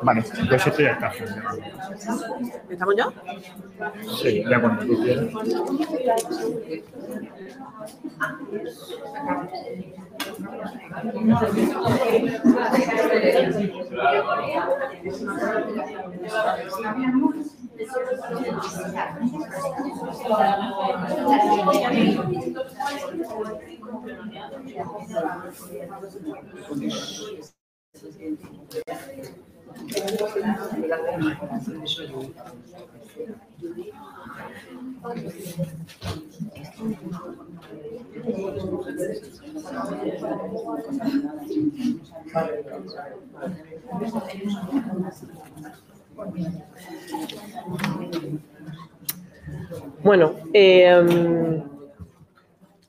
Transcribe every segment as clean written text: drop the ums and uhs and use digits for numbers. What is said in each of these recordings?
Vale, pues esto ya está. ¿Estamos ya? Sí, ya cuando tú quieras. Bueno,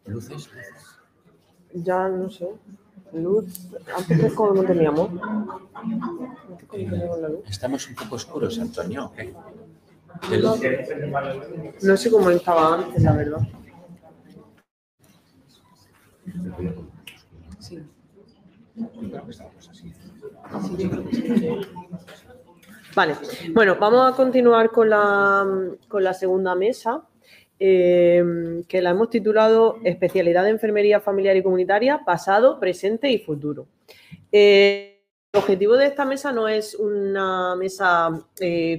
Luces. ya no sé. Luz, antes cómo teníamos. Estamos un poco oscuros, Antonio, ¿o qué? No sé cómo estaba antes, la verdad. Sí. Vale, bueno, vamos a continuar con la segunda mesa, que la hemos titulado Especialidad de Enfermería Familiar y Comunitaria, pasado, presente y futuro. El objetivo de esta mesa no es una mesa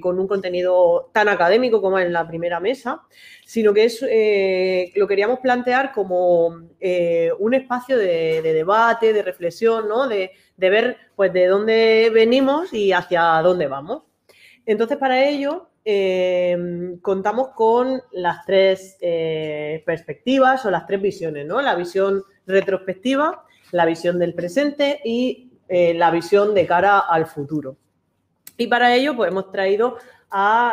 con un contenido tan académico como en la primera mesa, sino que lo queríamos plantear como un espacio de debate, de reflexión, ¿no? De ver pues, de dónde venimos y hacia dónde vamos. Entonces, para ello, contamos con las tres perspectivas o las tres visiones, ¿no? La visión retrospectiva, la visión del presente y la visión de cara al futuro. Y para ello, pues hemos traído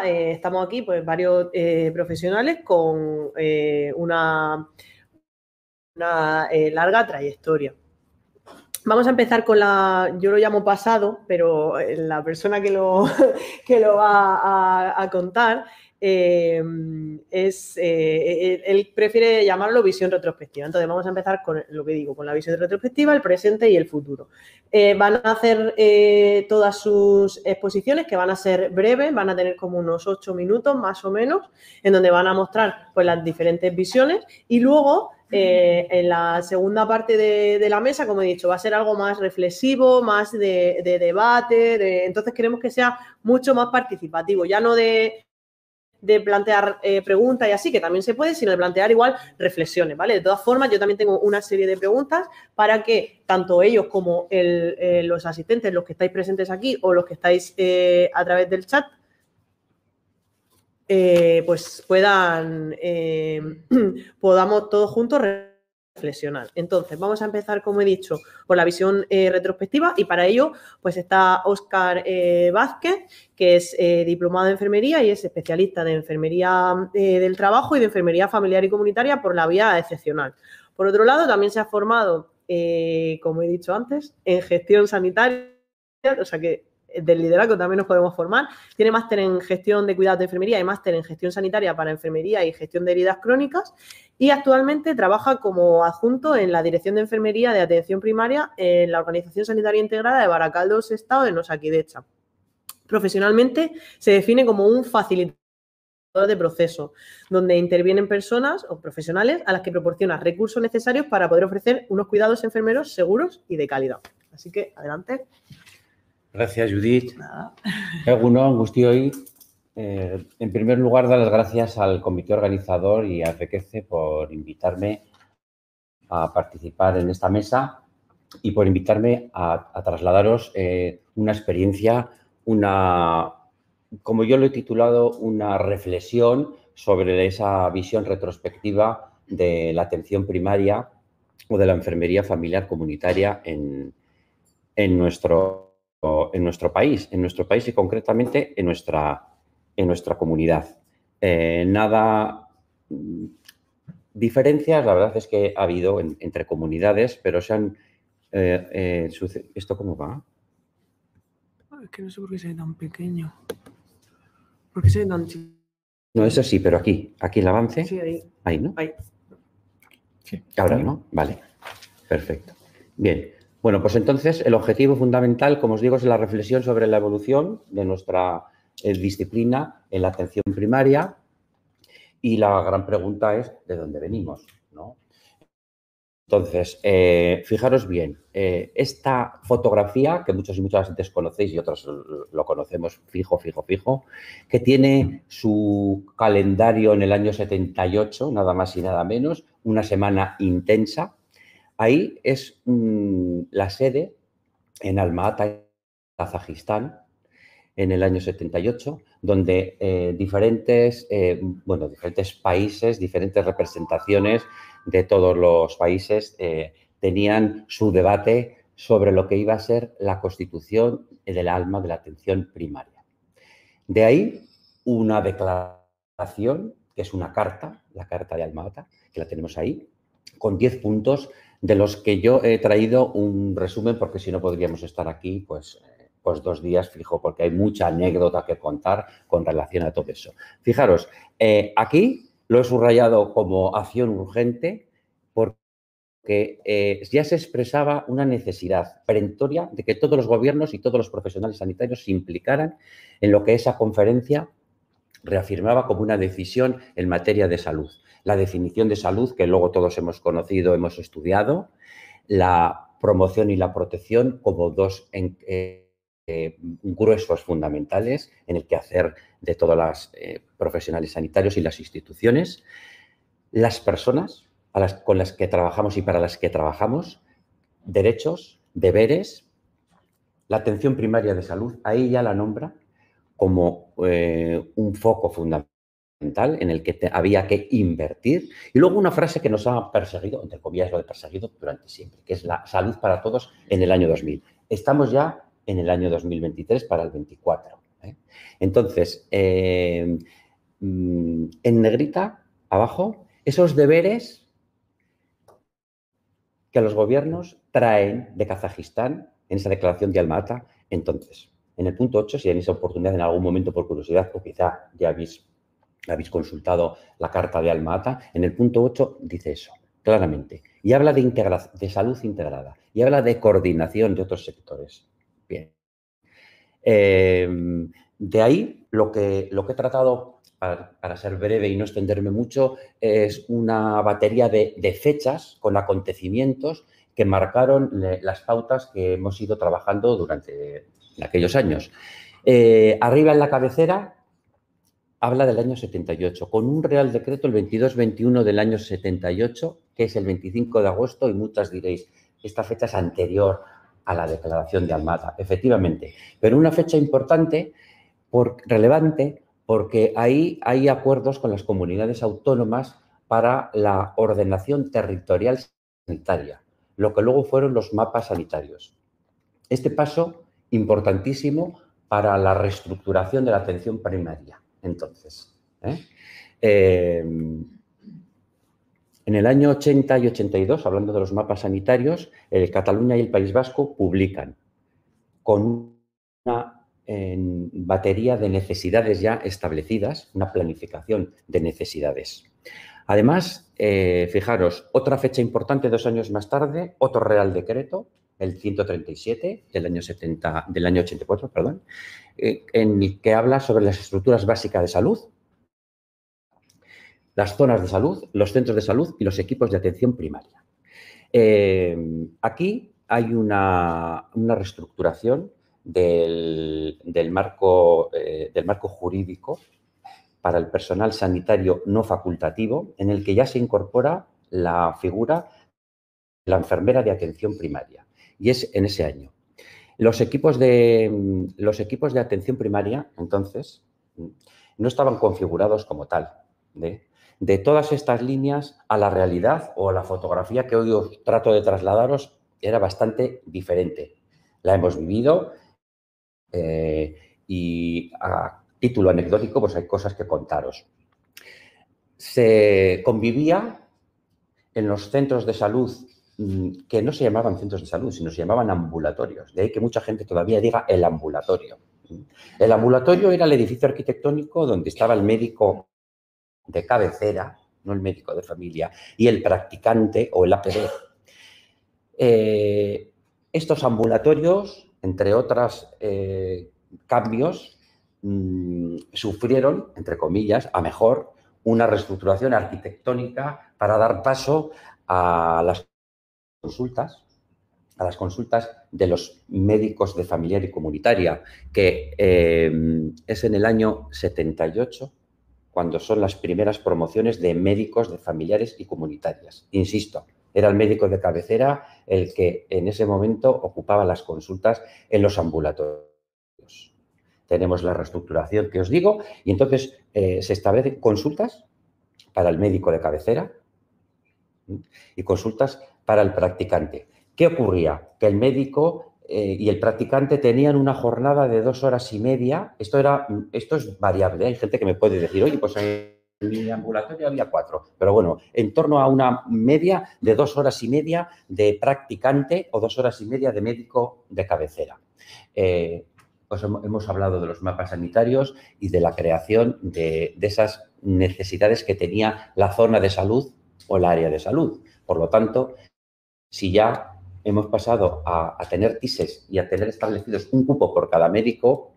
estamos aquí, pues varios profesionales con una larga trayectoria. Vamos a empezar con yo lo llamo pasado, pero la persona que lo va a contar él prefiere llamarlo visión retrospectiva. Entonces vamos a empezar con lo que digo, con la visión retrospectiva, el presente y el futuro. Van a hacer todas sus exposiciones, que van a ser breves, van a tener como unos 8 minutos más o menos, en donde van a mostrar pues, las diferentes visiones y luego en la segunda parte de la mesa, como he dicho, va a ser algo más reflexivo, más de debate, entonces queremos que sea mucho más participativo, ya no de plantear preguntas y así, que también se puede, sino de plantear igual reflexiones, ¿vale? De todas formas, yo también tengo una serie de preguntas para que tanto ellos como los asistentes, los que estáis presentes aquí o los que estáis a través del chat, pues podamos todos juntos reflexionar. Entonces, vamos a empezar, como he dicho, por la visión retrospectiva y para ello, pues está Óscar Vázquez, que es diplomado en enfermería y es especialista de enfermería del trabajo y de enfermería familiar y comunitaria por la vía excepcional. Por otro lado, también se ha formado, como he dicho antes, en gestión sanitaria, o sea que del liderazgo también nos podemos formar. Tiene máster en gestión de cuidados de enfermería y máster en gestión sanitaria para enfermería y gestión de heridas crónicas y actualmente trabaja como adjunto en la Dirección de Enfermería de Atención Primaria en la Organización Sanitaria Integrada de Baracaldo, Sestao, en Osakidecha. Profesionalmente se define como un facilitador de proceso, donde intervienen personas o profesionales a las que proporciona recursos necesarios para poder ofrecer unos cuidados enfermeros seguros y de calidad. Así que, adelante. Gracias, Judith. Egunon, guztioi. En primer lugar, dar las gracias al comité organizador y a FEQECE por invitarme a participar en esta mesa y por invitarme a trasladaros una experiencia, como yo lo he titulado, una reflexión sobre esa visión retrospectiva de la atención primaria o de la enfermería familiar comunitaria en nuestro país y concretamente en nuestra comunidad. Diferencias, la verdad es que ha habido entre comunidades, pero se han... ¿Esto cómo va? Es que no sé por qué se ve tan pequeño. ¿Por qué se ve tan chico? No, eso sí, pero aquí el avance. Sí, ahí. Ahí, ¿no? Ahí. Sí. Ahora, ¿no? Vale. Perfecto. Bien. Bueno, pues entonces el objetivo fundamental, como os digo, es la reflexión sobre la evolución de nuestra disciplina en la atención primaria y la gran pregunta es ¿de dónde venimos?, ¿no? Entonces, fijaros bien, esta fotografía, que muchos y muchas desconocéis y otros lo conocemos fijo, que tiene su calendario en el año 78, nada más y nada menos, una semana intensa. Ahí es la sede en Alma-Ata, Kazajistán, en el año 78, donde diferentes países, diferentes representaciones de todos los países tenían su debate sobre lo que iba a ser la constitución del alma de la atención primaria. De ahí una declaración, que es una carta, la carta de Alma-Ata, que la tenemos ahí, con 10 puntos, de los que yo he traído un resumen, porque si no podríamos estar aquí, pues 2 días fijo, porque hay mucha anécdota que contar con relación a todo eso. Fijaros, aquí lo he subrayado como acción urgente porque ya se expresaba una necesidad perentoria de que todos los gobiernos y todos los profesionales sanitarios se implicaran en lo que esa conferencia reafirmaba como una decisión en materia de salud. La definición de salud, que luego todos hemos conocido, hemos estudiado, la promoción y la protección como dos gruesos fundamentales en el quehacer de todos los profesionales sanitarios y las instituciones, las personas con las que trabajamos y para las que trabajamos, derechos, deberes, la atención primaria de salud, ahí ya la nombra como un foco fundamental en el que había que invertir. Y luego una frase que nos ha perseguido, entre comillas lo de perseguido, durante siempre, que es la salud para todos en el año 2000. Estamos ya en el año 2023 para el 24. Entonces, en negrita, abajo, esos deberes que los gobiernos traen de Kazajistán en esa declaración de Alma-Ata. Entonces, en el punto 8, si tenéis oportunidad en algún momento por curiosidad, o quizá ya habéis consultado la carta de Alma-Ata, en el punto 8 dice eso, claramente. Y habla de salud integrada. Y habla de coordinación de otros sectores. Bien. De ahí, lo que he tratado, para ser breve y no extenderme mucho, es una batería de fechas con acontecimientos que marcaron las pautas que hemos ido trabajando durante aquellos años. Arriba en la cabecera habla del año 78, con un Real Decreto, el 22-21 del año 78, que es el 25 de agosto, y muchas diréis, esta fecha es anterior a la declaración de Alma-Ata, efectivamente, pero una fecha importante, relevante, porque ahí hay acuerdos con las comunidades autónomas para la ordenación territorial sanitaria, lo que luego fueron los mapas sanitarios. Este paso, importantísimo para la reestructuración de la atención primaria. Entonces, en el año 80 y 82, hablando de los mapas sanitarios, Cataluña y el País Vasco publican con una batería de necesidades ya establecidas, una planificación de necesidades. Además, fijaros, otra fecha importante, 2 años más tarde, otro Real Decreto, el 137 del año 84, perdón, en el que habla sobre las estructuras básicas de salud, las zonas de salud, los centros de salud y los equipos de atención primaria. Aquí hay una reestructuración del marco jurídico para el personal sanitario no facultativo, en el que ya se incorpora la figura de la enfermera de atención primaria. Y es en ese año. Los equipos de atención primaria, entonces, no estaban configurados como tal. De todas estas líneas a la realidad o a la fotografía que hoy os trato de trasladaros era bastante diferente. La hemos vivido y a título anecdótico pues hay cosas que contaros. Se convivía en los centros de salud que no se llamaban centros de salud, sino se llamaban ambulatorios. De ahí que mucha gente todavía diga el ambulatorio. El ambulatorio era el edificio arquitectónico donde estaba el médico de cabecera, no el médico de familia, y el practicante o el APD. Estos ambulatorios, entre otros cambios, sufrieron, entre comillas, a mejor, una reestructuración arquitectónica para dar paso a las consultas de los médicos de familiar y comunitaria, que es en el año 78, cuando son las primeras promociones de médicos de familiares y comunitarias. Insisto, era el médico de cabecera el que en ese momento ocupaba las consultas en los ambulatorios. Tenemos la reestructuración que os digo y entonces se establecen consultas para el médico de cabecera y consultas para el practicante. ¿Qué ocurría? Que el médico y el practicante tenían una jornada de 2 horas y media. Esto es variable. Hay gente que me puede decir, oye, pues en mi ambulatorio había 4. Pero bueno, en torno a una media de 2 horas y media de practicante o 2 horas y media de médico de cabecera. Pues hemos hablado de los mapas sanitarios y de la creación de esas necesidades que tenía la zona de salud o el área de salud. Por lo tanto, si ya hemos pasado a tener TISES y a tener establecidos un cupo por cada médico,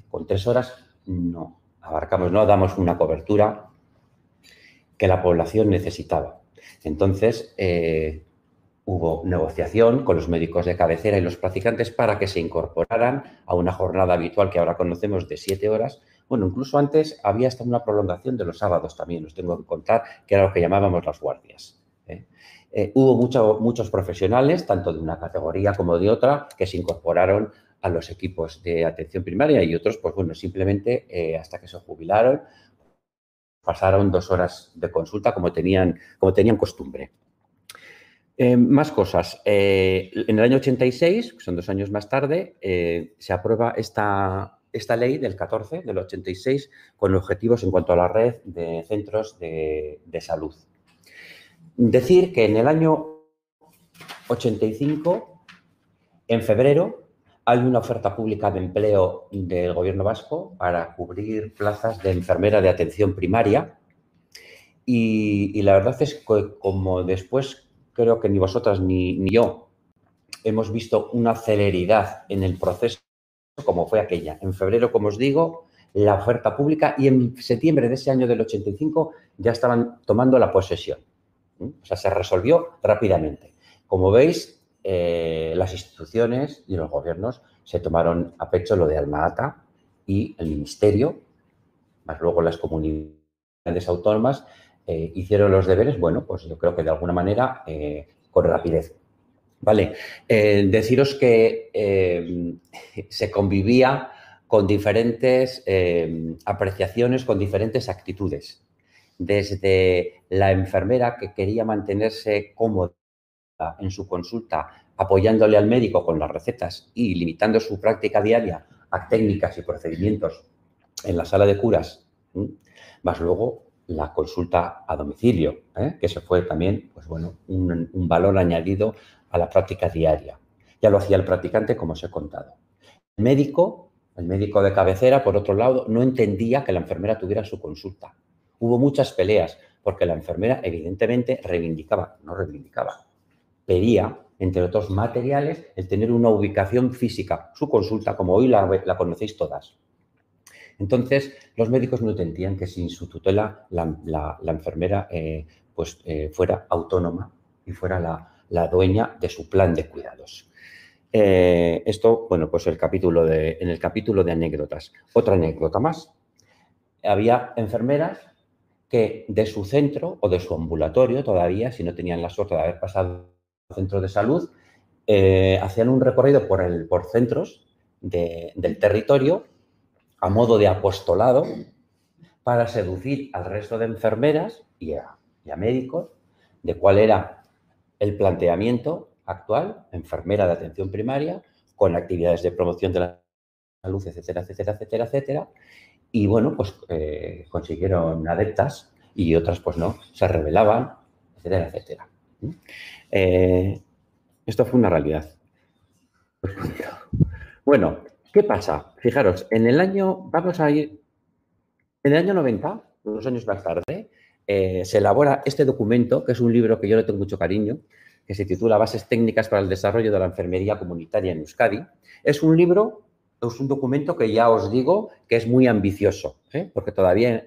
con 3 horas no abarcamos, no damos una cobertura que la población necesitaba. Entonces, hubo negociación con los médicos de cabecera y los practicantes para que se incorporaran a una jornada habitual que ahora conocemos de 7 horas. Bueno, incluso antes había hasta una prolongación de los sábados también, os tengo que contar, que era lo que llamábamos las guardias. Hubo muchos profesionales, tanto de una categoría como de otra, que se incorporaron a los equipos de atención primaria y otros, pues bueno, simplemente hasta que se jubilaron, pasaron 2 horas de consulta como tenían costumbre. Más cosas. En el año 86, que son 2 años más tarde, se aprueba esta ley del 14, del 86, con objetivos en cuanto a la red de centros de salud. Decir que en el año 85, en febrero, hay una oferta pública de empleo del Gobierno vasco para cubrir plazas de enfermera de atención primaria y la verdad es que como después creo que ni vosotras ni yo hemos visto una celeridad en el proceso como fue aquella. En febrero, como os digo, la oferta pública y en septiembre de ese año del 85 ya estaban tomando la posesión. O sea, se resolvió rápidamente. Como veis, las instituciones y los gobiernos se tomaron a pecho lo de Alma Ata y el Ministerio, más luego las comunidades autónomas, hicieron los deberes, bueno, pues yo creo que de alguna manera con rapidez. Vale, deciros que se convivía con diferentes apreciaciones, con diferentes actitudes. Desde la enfermera que quería mantenerse cómoda en su consulta, apoyándole al médico con las recetas y limitando su práctica diaria a técnicas y procedimientos en la sala de curas, más luego la consulta a domicilio, que se fue también, pues bueno, un valor añadido a la práctica diaria. Ya lo hacía el practicante, como os he contado. El médico de cabecera, por otro lado, no entendía que la enfermera tuviera su consulta. Hubo muchas peleas porque la enfermera evidentemente pedía, entre otros materiales, el tener una ubicación física, su consulta, como hoy la conocéis todas. Entonces, los médicos no entendían que sin su tutela la enfermera fuera autónoma y fuera la dueña de su plan de cuidados. Esto, bueno, pues en el capítulo de anécdotas. Otra anécdota más. Había enfermeras que de su centro o de su ambulatorio todavía, si no tenían la suerte de haber pasado al centro de salud, hacían un recorrido por centros del territorio a modo de apostolado para seducir al resto de enfermeras y a médicos de cuál era el planteamiento actual, enfermera de atención primaria, con actividades de promoción de la salud, etcétera, etcétera, etcétera, etcétera. Y bueno, pues consiguieron adeptas y otras pues no, se rebelaban, etcétera, etcétera. Esto fue una realidad. Bueno, ¿qué pasa? Fijaros, en el año 90, unos años más tarde, se elabora este documento, que es un libro que yo le tengo mucho cariño, que se titula Bases técnicas para el desarrollo de la enfermería comunitaria en Euskadi. Es un libro, es un documento que ya os digo que es muy ambicioso, porque todavía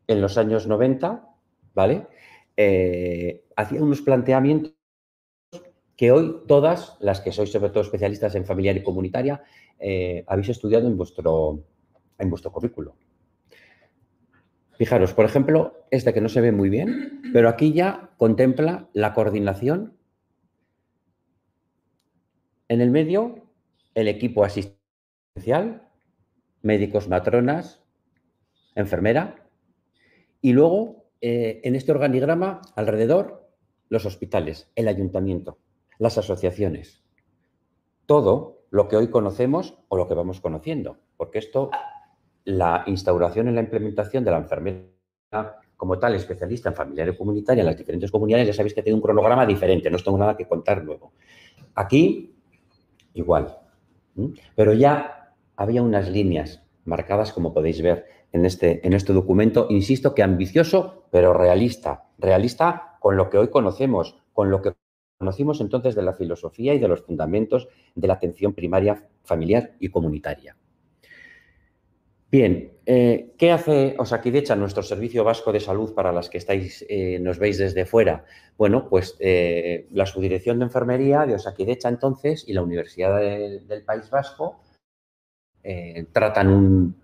en los años 90, ¿vale? Hacía unos planteamientos que hoy todas las que sois sobre todo especialistas en familiar y comunitaria habéis estudiado en vuestro currículo. Fijaros, por ejemplo, este que no se ve muy bien, pero aquí ya contempla la coordinación. En el medio, el equipo asistencial, médicos, matronas, enfermera, y luego, en este organigrama, alrededor, los hospitales, el ayuntamiento, las asociaciones. Todo lo que hoy conocemos o lo que vamos conociendo, porque esto, la instauración y la implementación de la enfermera como tal, especialista en familiar y comunitaria en las diferentes comunidades, ya sabéis que tiene un cronograma diferente, no os tengo nada que contar luego. Aquí, igual, pero ya había unas líneas marcadas, como podéis ver en este documento, insisto que ambicioso, pero realista con lo que hoy conocemos, con lo que conocimos entonces de la filosofía y de los fundamentos de la atención primaria, familiar y comunitaria. Bien, ¿qué hace Osakidetza, nuestro servicio vasco de salud para las que estáis, nos veis desde fuera? Bueno, pues la subdirección de enfermería de Osakidetza entonces y la Universidad del País Vasco tratan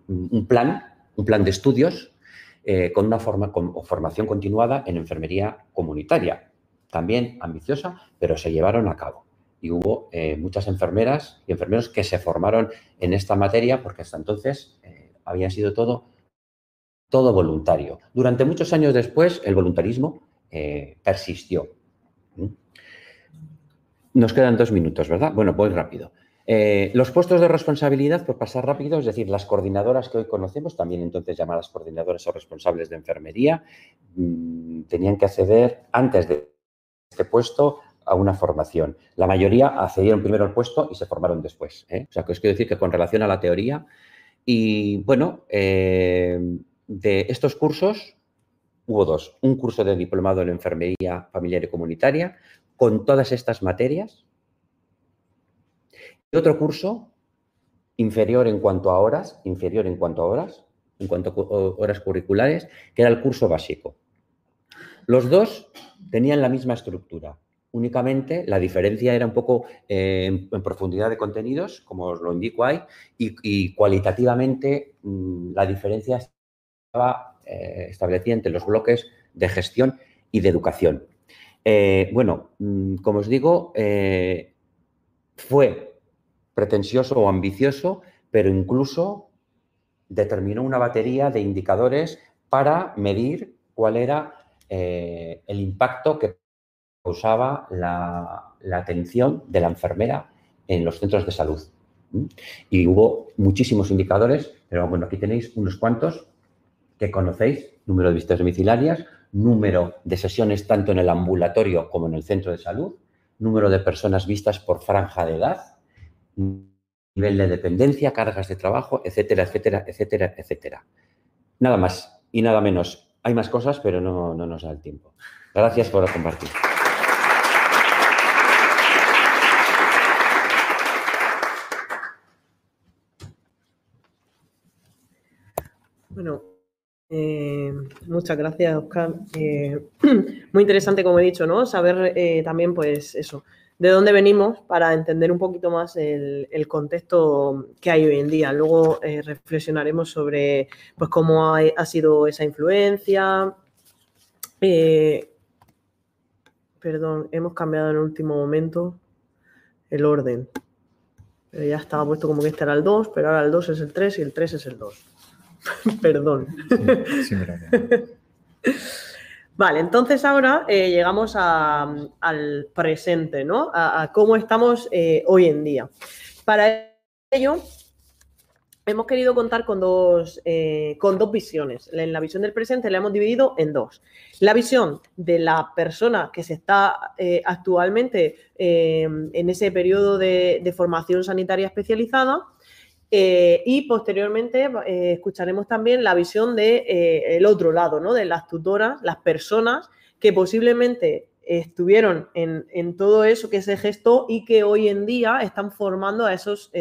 un plan de estudios con una formación continuada en enfermería comunitaria, también ambiciosa, pero se llevaron a cabo. Y hubo muchas enfermeras y enfermeros que se formaron en esta materia porque hasta entonces había sido todo voluntario. Durante muchos años después, el voluntarismo persistió. Nos quedan 2 minutos, ¿verdad? Bueno, voy rápido. Los puestos de responsabilidad, por pasar rápido, es decir, las coordinadoras que hoy conocemos, también entonces llamadas coordinadoras o responsables de enfermería, tenían que acceder antes de este puesto a una formación. La mayoría accedieron primero al puesto y se formaron después. O sea, que os quiero decir que con relación a la teoría y, bueno, de estos cursos hubo 2. Un curso de diplomado en enfermería familiar y comunitaria con todas estas materias y otro curso inferior en cuanto a horas, en cuanto a horas curriculares, que era el curso básico. Los 2 tenían la misma estructura. Únicamente la diferencia era un poco en profundidad de contenidos, como os lo indico ahí, y cualitativamente la diferencia estaba establecida entre los bloques de gestión y de educación. Bueno, como os digo, fue pretencioso o ambicioso, pero incluso determinó una batería de indicadores para medir cuál era el impacto que causaba la atención de la enfermera en los centros de salud. Y hubo muchísimos indicadores, pero bueno, aquí tenéis unos cuantos que conocéis: número de visitas domiciliarias, número de sesiones tanto en el ambulatorio como en el centro de salud, número de personas vistas por franja de edad, nivel de dependencia, cargas de trabajo, etcétera, etcétera, etcétera, etcétera. Nada más y nada menos. Hay más cosas, pero no nos da el tiempo. Gracias por compartir. Bueno, muchas gracias, Óscar. Muy interesante, como he dicho, ¿no? Saber también, pues eso, de dónde venimos para entender un poquito más el contexto que hay hoy en día. Luego reflexionaremos sobre pues, cómo ha sido esa influencia. Perdón, hemos cambiado en el último momento el orden. Pero ya estaba puesto como que este era el 2, pero ahora el 2 es el 3 y el 3 es el 2. Perdón. Sí, mira. Vale, entonces ahora llegamos al presente, ¿no? A cómo estamos hoy en día. Para ello, hemos querido contar con dos visiones. En la visión del presente la hemos dividido en 2. La visión de la persona que se está actualmente en ese periodo de formación sanitaria especializada. Y posteriormente escucharemos también la visión del otro lado, ¿no? De las tutoras, las personas que posiblemente estuvieron en todo eso que se gestó y que hoy en día están formando a esos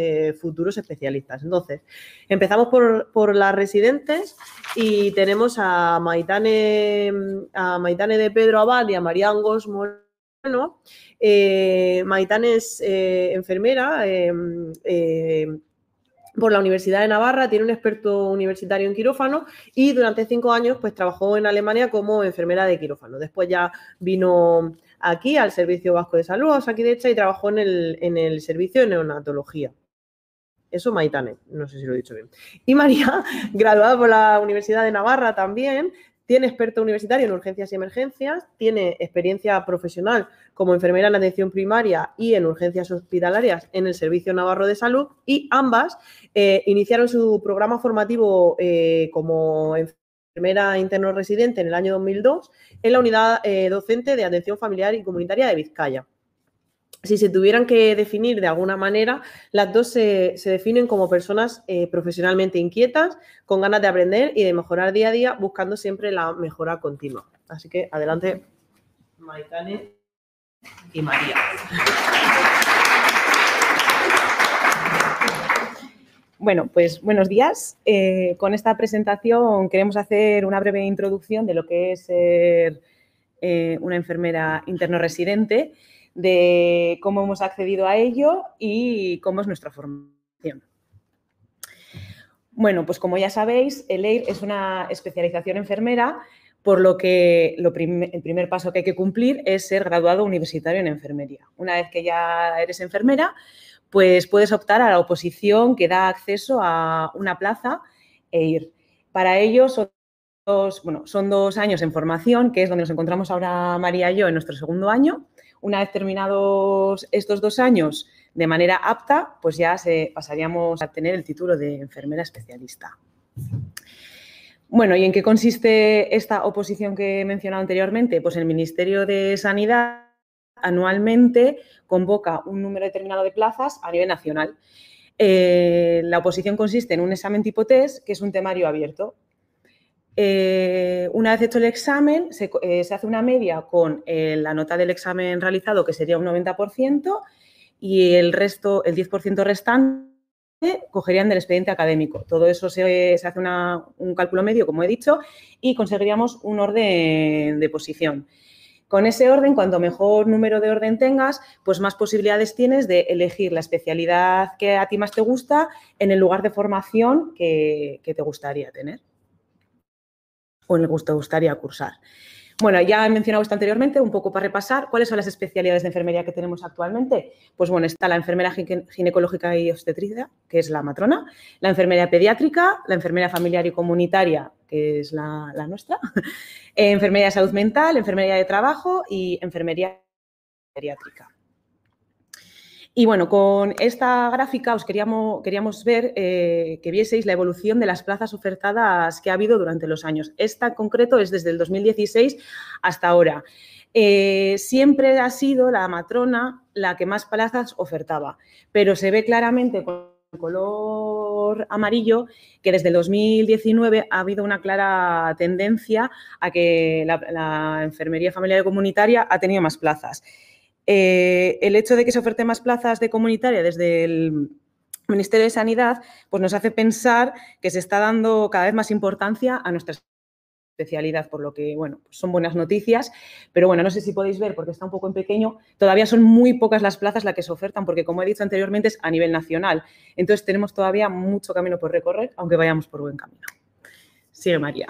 futuros especialistas. Entonces, empezamos por las residentes y tenemos a Maitane de Pedro Abad y a María Angos Moreno. Maitane es enfermera por la Universidad de Navarra, tiene un experto universitario en quirófano y durante 5 años pues trabajó en Alemania como enfermera de quirófano. Después ya vino aquí al Servicio Vasco de Salud, a Osakidetza, y trabajó en el servicio de neonatología. Eso Maitane, no sé si lo he dicho bien. Y María, graduada por la Universidad de Navarra también, tiene experto universitario en urgencias y emergencias, tiene experiencia profesional como enfermera en atención primaria y en urgencias hospitalarias en el Servicio Navarro de Salud, y ambas iniciaron su programa formativo como enfermera interno residente en el año 2002 en la unidad docente de atención familiar y comunitaria de Vizcaya. Si se tuvieran que definir de alguna manera, las dos se definen como personas profesionalmente inquietas, con ganas de aprender y de mejorar día a día, buscando siempre la mejora continua. Así que adelante, Maitane y María. Bueno, pues buenos días. Con esta presentación queremos hacer una breve introducción de lo que es ser una enfermera interno residente, de cómo hemos accedido a ello y cómo es nuestra formación. Bueno, pues como ya sabéis, el EIR es una especialización enfermera, por lo que el primer paso que hay que cumplir es ser graduado universitario en enfermería. Una vez que ya eres enfermera, pues puedes optar a la oposición que da acceso a una plaza EIR. Para ello son 2 años en formación, que es donde nos encontramos ahora María y yo en nuestro segundo año. Una vez terminados estos 2 años de manera apta, pues ya pasaríamos a tener el título de enfermera especialista. Bueno, ¿y en qué consiste esta oposición que he mencionado anteriormente? Pues el Ministerio de Sanidad anualmente convoca un número determinado de plazas a nivel nacional. La oposición consiste en un examen tipo test, que es un temario abierto. Una vez hecho el examen, se hace una media con la nota del examen realizado, que sería un 90%, y el resto, el 10% restante, cogerían del expediente académico. Todo eso se hace un cálculo medio, como he dicho, y conseguiríamos un orden de posición. Con ese orden, cuanto mejor número de orden tengas, pues más posibilidades tienes de elegir la especialidad que a ti más te gusta en el lugar de formación que te gustaría tener o en el que te gustaría cursar. Bueno, ya he mencionado esto anteriormente, un poco para repasar. ¿Cuáles son las especialidades de enfermería que tenemos actualmente? Pues bueno, está la enfermera ginecológica y obstetricia, que es la matrona, la enfermería pediátrica, la enfermería familiar y comunitaria, que es la nuestra, enfermería de salud mental, enfermería de trabajo y enfermería geriátrica. Y bueno, con esta gráfica os queríamos ver que vieseis la evolución de las plazas ofertadas que ha habido durante los años. Esta en concreto es desde el 2016 hasta ahora. Siempre ha sido la matrona la que más plazas ofertaba, pero se ve claramente con el color amarillo que desde el 2019 ha habido una clara tendencia a que la enfermería familiar y comunitaria ha tenido más plazas. El hecho de que se oferte más plazas de comunitaria desde el Ministerio de Sanidad, pues nos hace pensar que se está dando cada vez más importancia a nuestra especialidad, por lo que, bueno, pues son buenas noticias, pero bueno, no sé si podéis ver porque está un poco en pequeño, todavía son muy pocas las plazas las que se ofertan porque, como he dicho anteriormente, es a nivel nacional. Entonces, tenemos todavía mucho camino por recorrer, aunque vayamos por buen camino. Sigue, María.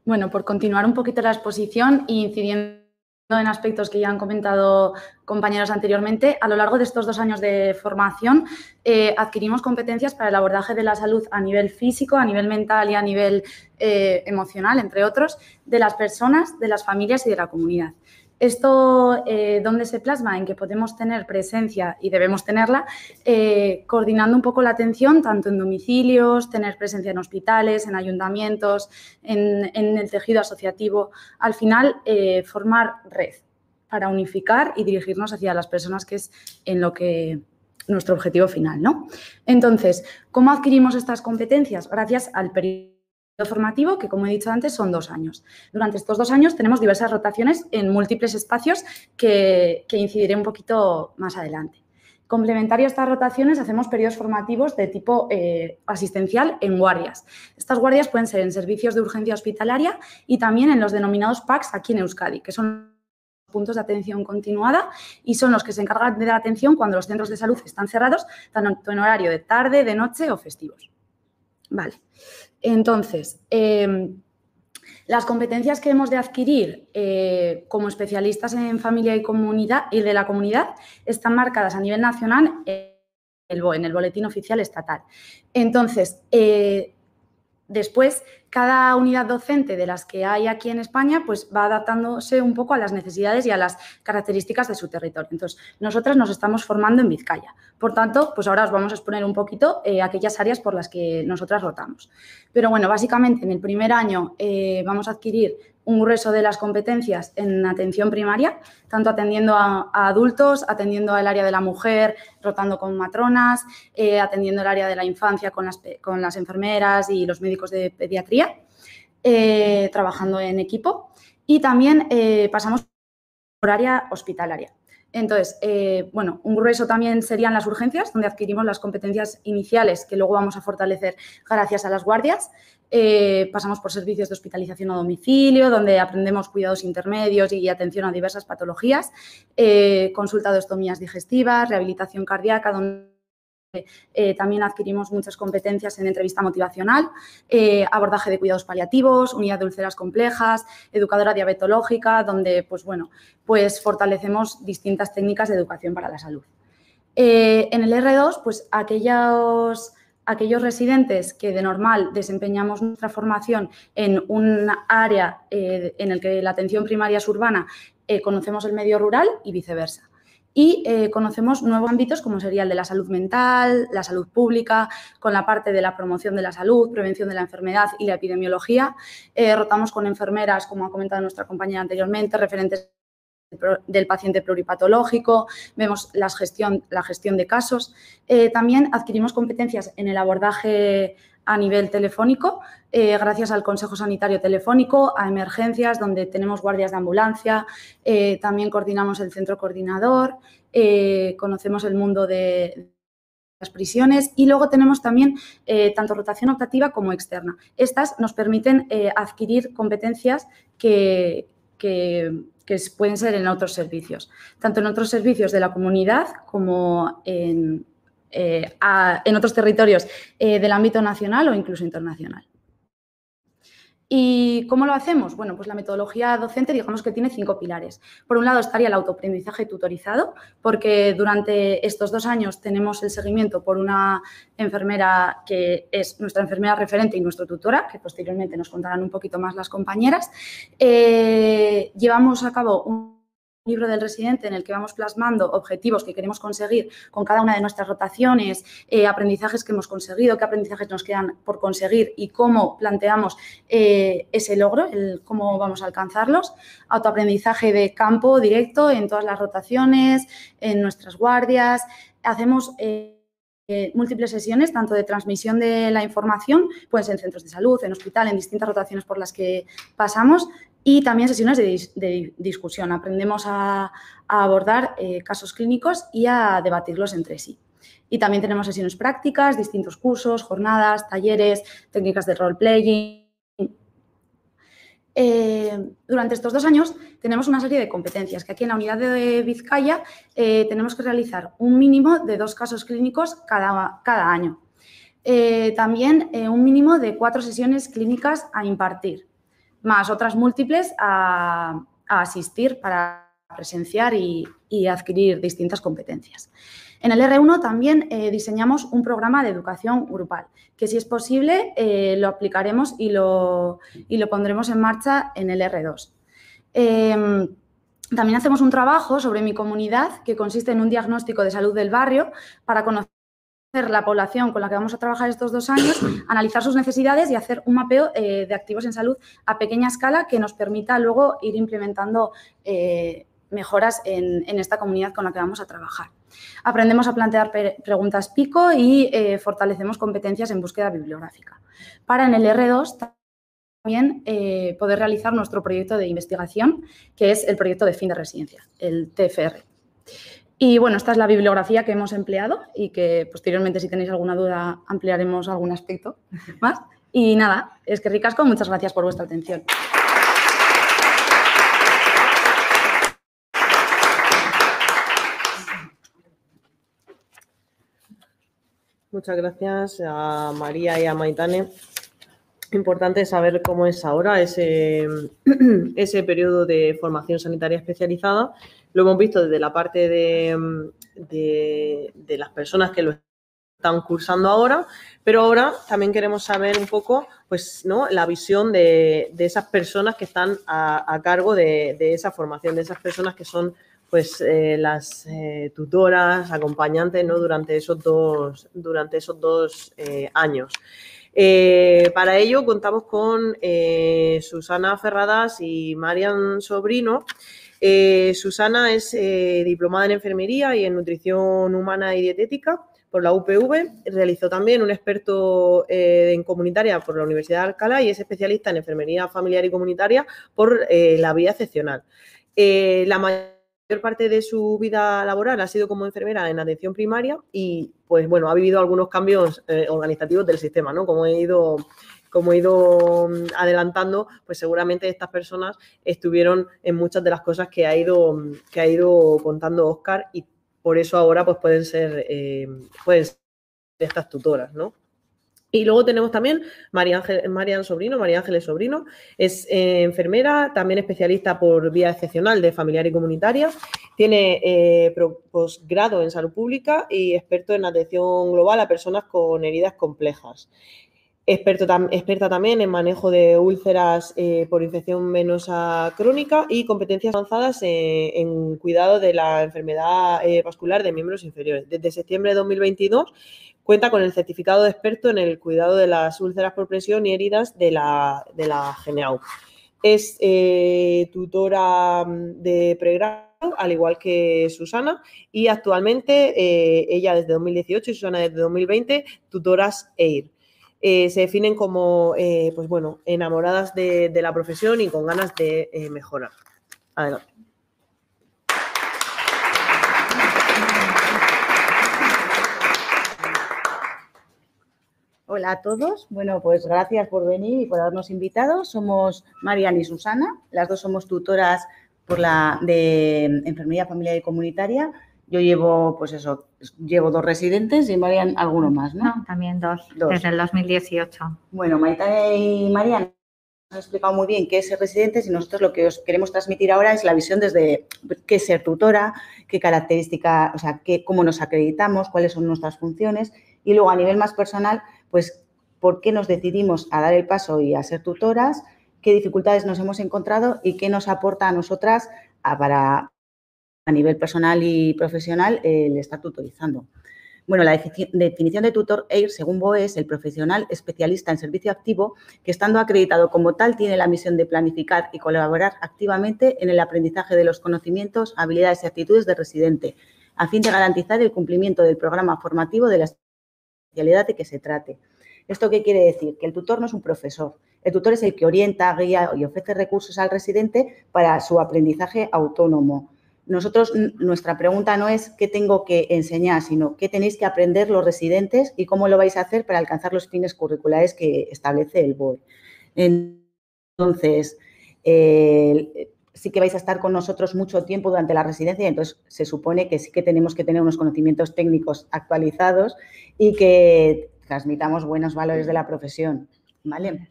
Bueno, por continuar un poquito la exposición e incidiendo en aspectos que ya han comentado compañeros anteriormente, a lo largo de estos 2 años de formación adquirimos competencias para el abordaje de la salud a nivel físico, a nivel mental y a nivel emocional, entre otros, de las personas, de las familias y de la comunidad. Esto, ¿dónde se plasma? En que podemos tener presencia, y debemos tenerla, coordinando un poco la atención, tanto en domicilios, tener presencia en hospitales, en ayuntamientos, en el tejido asociativo. Al final, formar red para unificar y dirigirnos hacia las personas, que es en lo que nuestro objetivo final, ¿no? Entonces, ¿cómo adquirimos estas competencias? Gracias al periodo formativo, que como he dicho antes son 2 años. Durante estos 2 años tenemos diversas rotaciones en múltiples espacios que incidiré un poquito más adelante. Complementario a estas rotaciones, hacemos periodos formativos de tipo asistencial en guardias. Estas guardias pueden ser en servicios de urgencia hospitalaria y también en los denominados PACs aquí en Euskadi, que son puntos de atención continuada y son los que se encargan de dar atención cuando los centros de salud están cerrados, tanto en horario de tarde, de noche o festivos. Vale. Entonces, las competencias que hemos de adquirir como especialistas en familia y comunidad y de la comunidad están marcadas a nivel nacional en el BOE, en el Boletín Oficial Estatal. Entonces, después, cada unidad docente de las que hay aquí en España pues va adaptándose un poco a las necesidades y a las características de su territorio. Entonces, nosotras nos estamos formando en Vizcaya. Por tanto, pues ahora os vamos a exponer un poquito aquellas áreas por las que nosotras rotamos. Pero bueno, básicamente en el primer año vamos a adquirir un grueso de las competencias en atención primaria, tanto atendiendo a adultos, atendiendo al área de la mujer, rotando con matronas, atendiendo el área de la infancia con las enfermeras y los médicos de pediatría, trabajando en equipo. Y también pasamos por área hospitalaria. Entonces, bueno, un grueso también serían las urgencias, donde adquirimos las competencias iniciales que luego vamos a fortalecer gracias a las guardias. Pasamos por servicios de hospitalización a domicilio, donde aprendemos cuidados intermedios y atención a diversas patologías, consulta de ostomías digestivas, rehabilitación cardíaca, donde también adquirimos muchas competencias en entrevista motivacional, abordaje de cuidados paliativos, unidad de úlceras complejas, educadora diabetológica, donde pues, bueno, pues fortalecemos distintas técnicas de educación para la salud. En el R2, pues aquellos residentes que de normal desempeñamos nuestra formación en un área en el que la atención primaria es urbana, conocemos el medio rural y viceversa. Y conocemos nuevos ámbitos como sería el de la salud mental, la salud pública, con la parte de la promoción de la salud, prevención de la enfermedad y la epidemiología. Rotamos con enfermeras, como ha comentado nuestra compañera anteriormente, referentes del paciente pluripatológico, vemos la gestión de casos. También adquirimos competencias en el abordaje a nivel telefónico, gracias al Consejo Sanitario Telefónico, a emergencias, donde tenemos guardias de ambulancia, también coordinamos el centro coordinador, conocemos el mundo de las prisiones y luego tenemos también tanto rotación optativa como externa. Estas nos permiten adquirir competencias que pueden ser en otros servicios, tanto en otros servicios de la comunidad como en otros territorios del ámbito nacional o incluso internacional. ¿Y cómo lo hacemos? Bueno, pues la metodología docente digamos que tiene 5 pilares. Por un lado estaría el autoaprendizaje tutorizado, porque durante estos 2 años tenemos el seguimiento por una enfermera que es nuestra enfermera referente y nuestra tutora, que posteriormente nos contarán un poquito más las compañeras. Llevamos a cabo un libro del residente en el que vamos plasmando objetivos que queremos conseguir con cada una de nuestras rotaciones, aprendizajes que hemos conseguido, qué aprendizajes nos quedan por conseguir y cómo planteamos ese logro, cómo vamos a alcanzarlos. Autoaprendizaje de campo directo en todas las rotaciones, en nuestras guardias. Hacemos múltiples sesiones, tanto de transmisión de la información, pueden ser en centros de salud, en hospital, en distintas rotaciones por las que pasamos, y también sesiones de discusión. Aprendemos a abordar casos clínicos y a debatirlos entre sí. Y también tenemos sesiones prácticas, distintos cursos, jornadas, talleres, técnicas de role-playing. Durante estos 2 años tenemos una serie de competencias que aquí en la unidad de Vizcaya tenemos que realizar un mínimo de 2 casos clínicos cada año. También un mínimo de 4 sesiones clínicas a impartir, más otras múltiples a asistir para presenciar y adquirir distintas competencias. En el R1 también diseñamos un programa de educación grupal, que si es posible lo aplicaremos y lo pondremos en marcha en el R2. También hacemos un trabajo sobre mi comunidad que consiste en un diagnóstico de salud del barrio para conocer la población con la que vamos a trabajar estos 2 años, analizar sus necesidades y hacer un mapeo de activos en salud a pequeña escala que nos permita luego ir implementando mejoras en esta comunidad con la que vamos a trabajar. Aprendemos a plantear preguntas pico y fortalecemos competencias en búsqueda bibliográfica. Para en el R2 también poder realizar nuestro proyecto de investigación, que es el proyecto de fin de residencia, el TFR. Y bueno, esta es la bibliografía que hemos empleado y que posteriormente, si tenéis alguna duda, ampliaremos algún aspecto más. Y nada, es que ricasco, muchas gracias por vuestra atención. Muchas gracias a María y a Maitane. Importante saber cómo es ahora ese periodo de formación sanitaria especializada. Lo hemos visto desde la parte de las personas que lo están cursando ahora, pero ahora también queremos saber un poco, pues, ¿no?, la visión de esas personas que están a cargo de esa formación, de esas personas que son, pues, las tutoras, acompañantes, ¿no?, durante esos dos años. Para ello contamos con Susana Ferradas y Marian Sobrino. Susana es diplomada en enfermería y en nutrición humana y dietética por la UPV. Realizó también un experto en comunitaria por la Universidad de Alcalá y es especialista en enfermería familiar y comunitaria por la Vía Excepcional. La mayor parte de su vida laboral ha sido como enfermera en atención primaria y, pues bueno, ha vivido algunos cambios organizativos del sistema, ¿no? Como he ido adelantando, pues seguramente estas personas estuvieron en muchas de las cosas que ha ido contando Óscar y por eso ahora pues pueden ser estas tutoras, ¿no? Y luego tenemos también María Ángeles Sobrino, es enfermera, también especialista por Vía Excepcional de familiar y comunitaria, tiene posgrado en salud pública y experto en atención global a personas con heridas complejas. Experta también en manejo de úlceras por infección venosa crónica y competencias avanzadas en cuidado de la enfermedad vascular de miembros inferiores. Desde septiembre de 2022 cuenta con el certificado de experto en el cuidado de las úlceras por presión y heridas de la GENEAU. Es tutora de pregrado, al igual que Susana, y actualmente ella desde 2018 y Susana desde 2020, tutoras EIR. Se definen como, pues bueno, enamoradas de la profesión y con ganas de mejorar. Adelante. Hola a todos. Bueno, pues gracias por venir y por habernos invitado. Somos Marian y Susana. Las dos somos tutoras de Enfermería Familiar y Comunitaria. Yo llevo 2 residentes y Marian alguno más, ¿no? No, también dos, desde el 2018. Bueno, Maitane y Marian nos han explicado muy bien qué es ser residentes y nosotros lo que os queremos transmitir ahora es la visión desde qué es ser tutora, qué características, o sea, cómo nos acreditamos, cuáles son nuestras funciones y luego a nivel más personal, pues por qué nos decidimos a dar el paso y a ser tutoras, qué dificultades nos hemos encontrado y qué nos aporta a nosotras a nivel personal y profesional el estar tutorizando. Bueno, la definición de tutor EIR, según BOE, es el profesional especialista en servicio activo que, estando acreditado como tal, tiene la misión de planificar y colaborar activamente en el aprendizaje de los conocimientos, habilidades y actitudes del residente, a fin de garantizar el cumplimiento del programa formativo de la especialidad de que se trate. ¿Esto qué quiere decir? Que el tutor no es un profesor. El tutor es el que orienta, guía y ofrece recursos al residente para su aprendizaje autónomo. Nuestra pregunta no es qué tengo que enseñar, sino qué tenéis que aprender los residentes y cómo lo vais a hacer para alcanzar los fines curriculares que establece el BOE. Entonces, sí que vais a estar con nosotros mucho tiempo durante la residencia, entonces se supone que sí que tenemos que tener unos conocimientos técnicos actualizados y que transmitamos buenos valores de la profesión, ¿vale?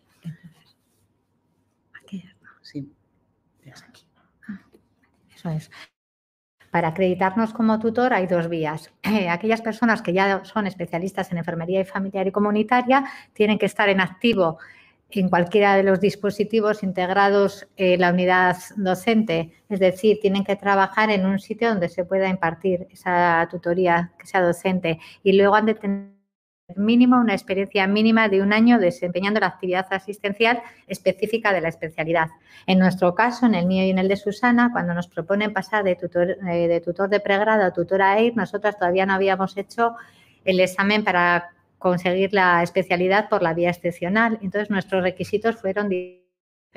Aquí. Sí. Eso es. Para acreditarnos como tutor hay 2 vías. Aquellas personas que ya son especialistas en enfermería familiar y comunitaria tienen que estar en activo en cualquiera de los dispositivos integrados en la unidad docente, es decir, tienen que trabajar en un sitio donde se pueda impartir esa tutoría que sea docente y luego han de tener mínimo una experiencia mínima de 1 año desempeñando la actividad asistencial específica de la especialidad. En nuestro caso, en el mío y en el de Susana, cuando nos proponen pasar de tutor de pregrado a tutora EIR, nosotras todavía no habíamos hecho el examen para conseguir la especialidad por la vía excepcional. Entonces, nuestros requisitos fueron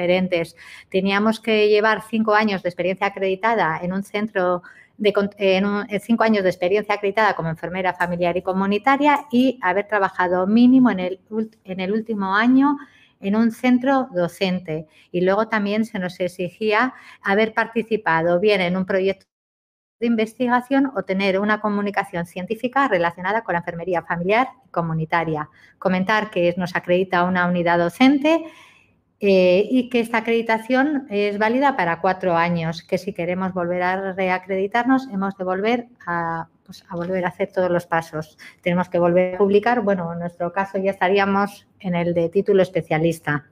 diferentes. Teníamos que llevar 5 años de experiencia acreditada en un centro, 5 años de experiencia acreditada como enfermera familiar y comunitaria y haber trabajado mínimo en el último año en un centro docente. Y luego también se nos exigía haber participado bien en un proyecto de investigación o tener una comunicación científica relacionada con la enfermería familiar y comunitaria. Comentar que nos acredita una unidad docente y que esta acreditación es válida para 4 años, que si queremos volver a reacreditarnos hemos de volver a volver a hacer todos los pasos. Tenemos que volver a publicar, bueno, en nuestro caso ya estaríamos en el de título especialista.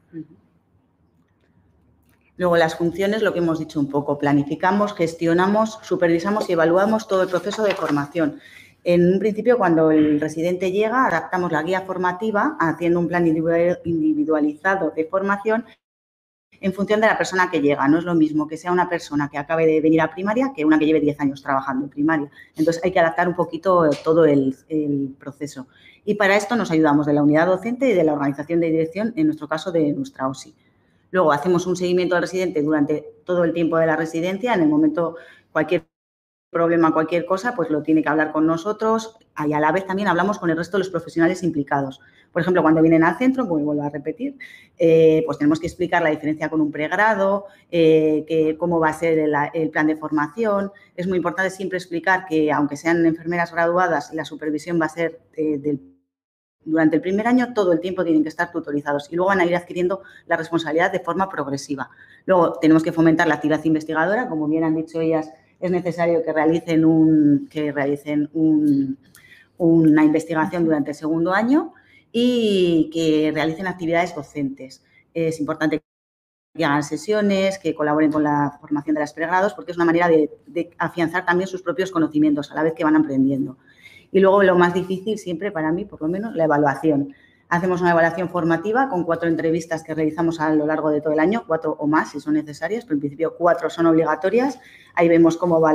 Luego, las funciones, lo que hemos dicho un poco, planificamos, gestionamos, supervisamos y evaluamos todo el proceso de formación. En un principio, cuando el residente llega, adaptamos la guía formativa haciendo un plan individualizado de formación en función de la persona que llega. No es lo mismo que sea una persona que acabe de venir a primaria que una que lleve 10 años trabajando en primaria. Entonces, hay que adaptar un poquito todo el proceso. Y para esto nos ayudamos de la unidad docente y de la organización de dirección, en nuestro caso, de nuestra OSI. Luego, hacemos un seguimiento del residente durante todo el tiempo de la residencia. En el momento, cualquier problema, cualquier cosa, pues lo tiene que hablar con nosotros y a la vez también hablamos con el resto de los profesionales implicados. Por ejemplo, cuando vienen al centro, como vuelvo a repetir, pues tenemos que explicar la diferencia con un pregrado, cómo va a ser el plan de formación. Es muy importante siempre explicar que, aunque sean enfermeras graduadas, la supervisión va a ser durante el primer año, todo el tiempo tienen que estar tutorizados y luego van a ir adquiriendo la responsabilidad de forma progresiva. Luego, tenemos que fomentar la actividad investigadora, como bien han dicho ellas. Es necesario que realicen una investigación durante el segundo año y que realicen actividades docentes. Es importante que hagan sesiones, que colaboren con la formación de los pregrados, porque es una manera de afianzar también sus propios conocimientos a la vez que van aprendiendo. Y luego, lo más difícil siempre para mí, por lo menos, la evaluación. Hacemos una evaluación formativa con 4 entrevistas que realizamos a lo largo de todo el año, 4 o más si son necesarias, pero en principio 4 son obligatorias. Ahí vemos cómo va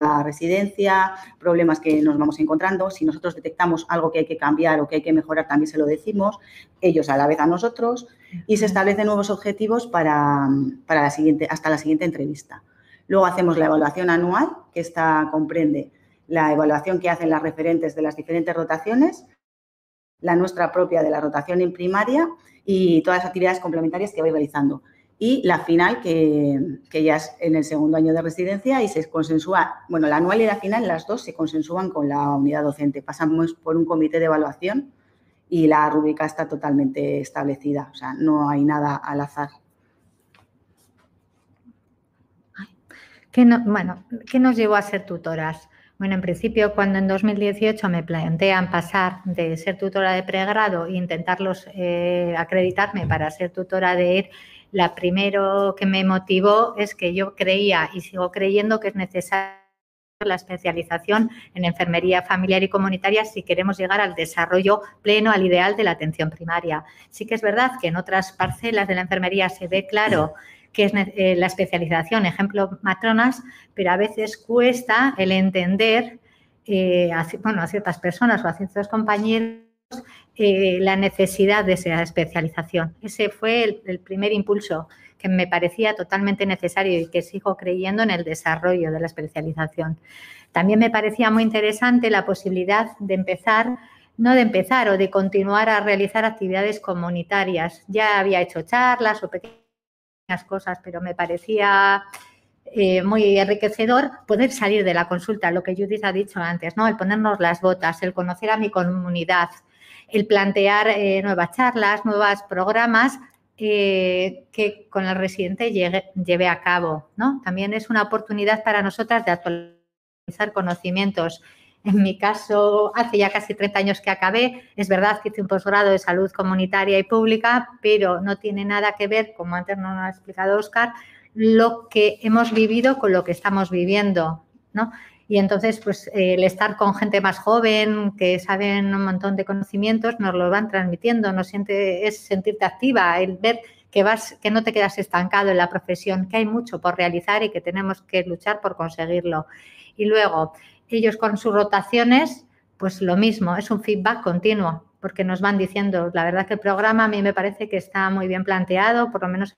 la residencia, problemas que nos vamos encontrando. Si nosotros detectamos algo que hay que cambiar o que hay que mejorar, también se lo decimos, ellos a la vez a nosotros, y se establecen nuevos objetivos para hasta la siguiente entrevista. Luego hacemos la evaluación anual, que esta comprende la evaluación que hacen las referentes de las diferentes rotaciones, la nuestra propia de la rotación en primaria y todas las actividades complementarias que voy realizando. Y la final, que ya es en el segundo año de residencia y se consensúa, bueno, la anual y la final, las dos se consensúan con la unidad docente. Pasamos por un comité de evaluación y la rúbrica está totalmente establecida, o sea, no hay nada al azar. ¿Qué nos llevó a ser tutoras? Bueno, en principio, cuando en 2018 me plantean pasar de ser tutora de pregrado e intentarlos acreditarme para ser tutora de EIR, la primero que me motivó es que yo creía y sigo creyendo que es necesaria la especialización en enfermería familiar y comunitaria si queremos llegar al desarrollo pleno, al ideal de la atención primaria. Sí que es verdad que en otras parcelas de la enfermería se ve claro que es la especialización, ejemplo, matronas, pero a veces cuesta el entender a ciertas personas o a ciertos compañeros la necesidad de esa especialización. Ese fue el primer impulso que me parecía totalmente necesario y que sigo creyendo en el desarrollo de la especialización. También me parecía muy interesante la posibilidad de o de continuar a realizar actividades comunitarias. Ya había hecho charlas o pequeñas cosas, pero me parecía muy enriquecedor poder salir de la consulta, lo que Judith ha dicho antes, ¿no? El ponernos las botas, el conocer a mi comunidad, el plantear nuevas charlas, nuevos programas que con el residente lleve a cabo, ¿no? También es una oportunidad para nosotras de actualizar conocimientos. En mi caso, hace ya casi 30 años que acabé, es verdad que hice un posgrado de salud comunitaria y pública, pero no tiene nada que ver, como antes nos ha explicado Óscar, lo que hemos vivido con lo que estamos viviendo, ¿no? Y entonces, pues, el estar con gente más joven, que saben un montón de conocimientos, nos lo van transmitiendo, es sentirte activa, el ver que no te quedas estancado en la profesión, que hay mucho por realizar y que tenemos que luchar por conseguirlo. Y luego, ellos con sus rotaciones, pues lo mismo, es un feedback continuo, porque nos van diciendo, la verdad que el programa a mí me parece que está muy bien planteado, por lo menos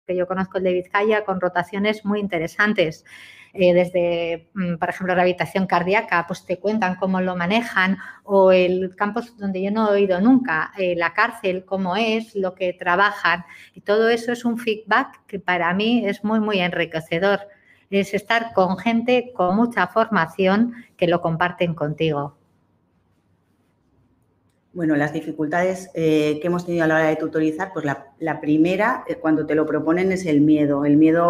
que yo conozco, el de Vizcaya, con rotaciones muy interesantes. Desde, por ejemplo, rehabilitación cardíaca, pues te cuentan cómo lo manejan, o el campus donde yo no he ido nunca, la cárcel, cómo es, lo que trabajan, y todo eso es un feedback que para mí es muy, muy enriquecedor. Es estar con gente con mucha formación que lo comparten contigo. Bueno, las dificultades que hemos tenido a la hora de tutorizar, pues la primera, cuando te lo proponen, es el miedo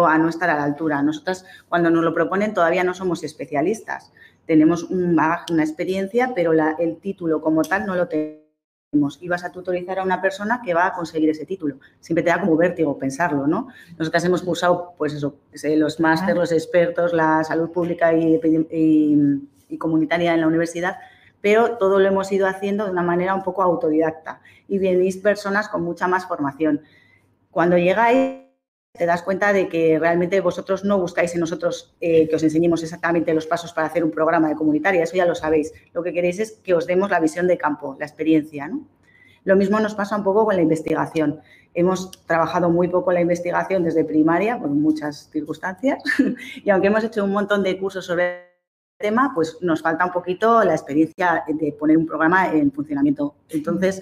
a no estar a la altura. Nosotras, cuando nos lo proponen, todavía no somos especialistas. Tenemos un bagaje, una experiencia, pero el título como tal no lo tenemos. Y vas a tutorizar a una persona que va a conseguir ese título. Siempre te da como vértigo pensarlo, ¿no? Nosotras hemos cursado, pues eso, los másteres, los expertos, la salud pública y comunitaria en la universidad, pero todo lo hemos ido haciendo de una manera un poco autodidacta y venís personas con mucha más formación. Cuando llegáis te das cuenta de que realmente vosotros no buscáis en nosotros que os enseñemos exactamente los pasos para hacer un programa de comunitaria, eso ya lo sabéis. Lo que queréis es que os demos la visión de campo, la experiencia, ¿no? Lo mismo nos pasa un poco con la investigación. Hemos trabajado muy poco la investigación desde primaria, por muchas circunstancias, y aunque hemos hecho un montón de cursos sobre tema, pues nos falta un poquito la experiencia de poner un programa en funcionamiento. Entonces,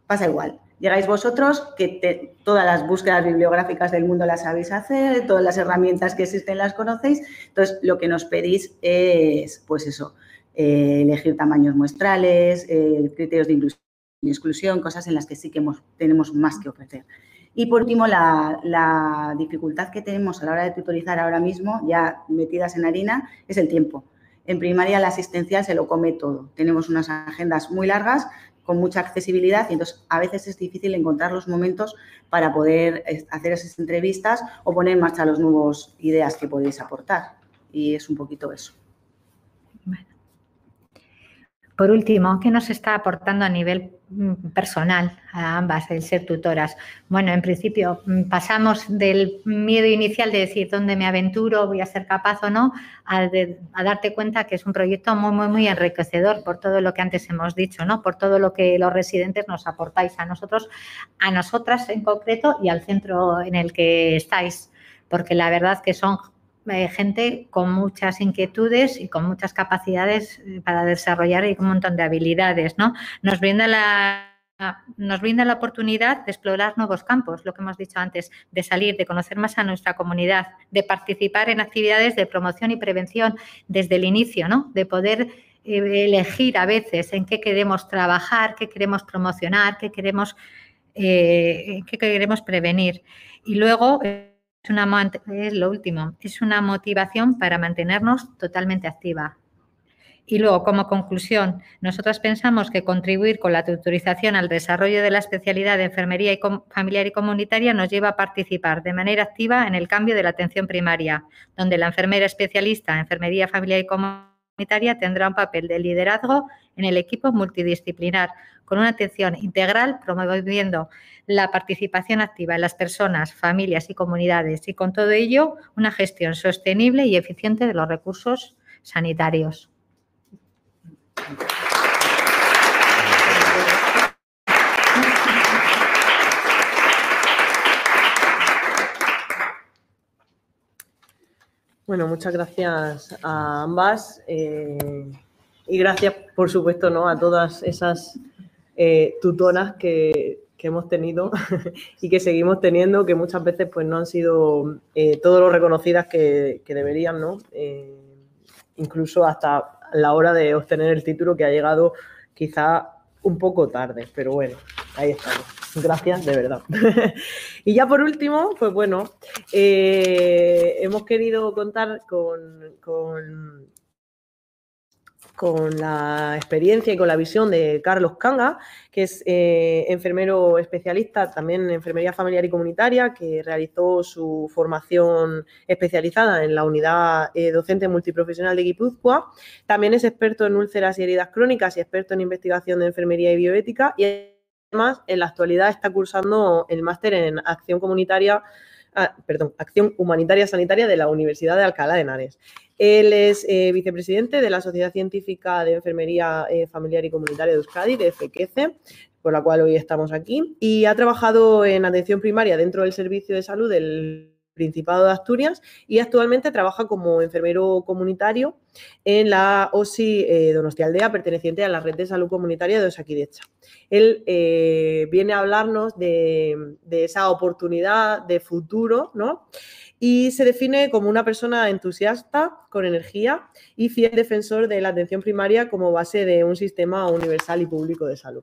pasa igual. Llegáis vosotros, que todas las búsquedas bibliográficas del mundo las sabéis hacer, todas las herramientas que existen las conocéis. Entonces, lo que nos pedís es, pues eso, elegir tamaños muestrales, criterios de inclusión y exclusión, cosas en las que sí que tenemos más que ofrecer. Y, por último, la dificultad que tenemos a la hora de tutorizar ahora mismo, ya metidas en harina, es el tiempo. En primaria la asistencial se lo come todo. Tenemos unas agendas muy largas, con mucha accesibilidad, y entonces a veces es difícil encontrar los momentos para poder hacer esas entrevistas o poner en marcha las nuevas ideas que podéis aportar. Y es un poquito eso. Bueno. Por último, ¿qué nos está aportando a nivel personal a ambas el ser tutoras? Bueno, en principio pasamos del miedo inicial de decir dónde me aventuro, voy a ser capaz o no, a darte cuenta que es un proyecto muy, muy, muy enriquecedor por todo lo que antes hemos dicho, ¿no? Por todo lo que los residentes nos aportáis a nosotros, a nosotras en concreto y al centro en el que estáis, porque la verdad que son gente con muchas inquietudes y con muchas capacidades para desarrollar y un montón de habilidades, ¿no? Nos brinda la oportunidad de explorar nuevos campos, lo que hemos dicho antes, de salir, de conocer más a nuestra comunidad, de participar en actividades de promoción y prevención desde el inicio, ¿no? De poder elegir a veces en qué queremos trabajar, qué queremos promocionar, qué queremos prevenir. Y luego es lo último, es una motivación para mantenernos totalmente activa. Y luego, como conclusión, nosotros pensamos que contribuir con la tutorización al desarrollo de la especialidad de enfermería familiar y comunitaria nos lleva a participar de manera activa en el cambio de la atención primaria, donde la enfermera especialista en enfermería familiar y comunitaria tendrá un papel de liderazgo en el equipo multidisciplinar, con una atención integral, promoviendo la participación activa en las personas, familias y comunidades, y con todo ello una gestión sostenible y eficiente de los recursos sanitarios. Bueno, muchas gracias a ambas y gracias, por supuesto, ¿no?, a todas esas tutoras que hemos tenido y que seguimos teniendo, que muchas veces pues no han sido todo lo reconocidas que deberían, ¿no? Incluso hasta la hora de obtener el título, que ha llegado quizá un poco tarde, pero bueno, ahí estamos. Gracias, de verdad. Y ya por último, pues bueno, hemos querido contar con la experiencia y con la visión de Carlos Canga, que es enfermero especialista también en enfermería familiar y comunitaria, que realizó su formación especializada en la unidad docente multiprofesional de Guipúzcoa. También es experto en úlceras y heridas crónicas y experto en investigación de enfermería y bioética, y además en la actualidad está cursando el máster en acción humanitaria sanitaria de la Universidad de Alcalá de Henares. Él es vicepresidente de la Sociedad Científica de Enfermería Familiar y Comunitaria de Euskadi, de FEQECE. por la cual hoy estamos aquí, y ha trabajado en atención primaria dentro del Servicio de Salud del Principado de Asturias y actualmente trabaja como enfermero comunitario en la OSI Donostialdea, perteneciente a la Red de Salud Comunitaria de Osakidetza. Él viene a hablarnos de esa oportunidad de futuro, ¿no? Y se define como una persona entusiasta, con energía y fiel defensor de la atención primaria como base de un sistema universal y público de salud.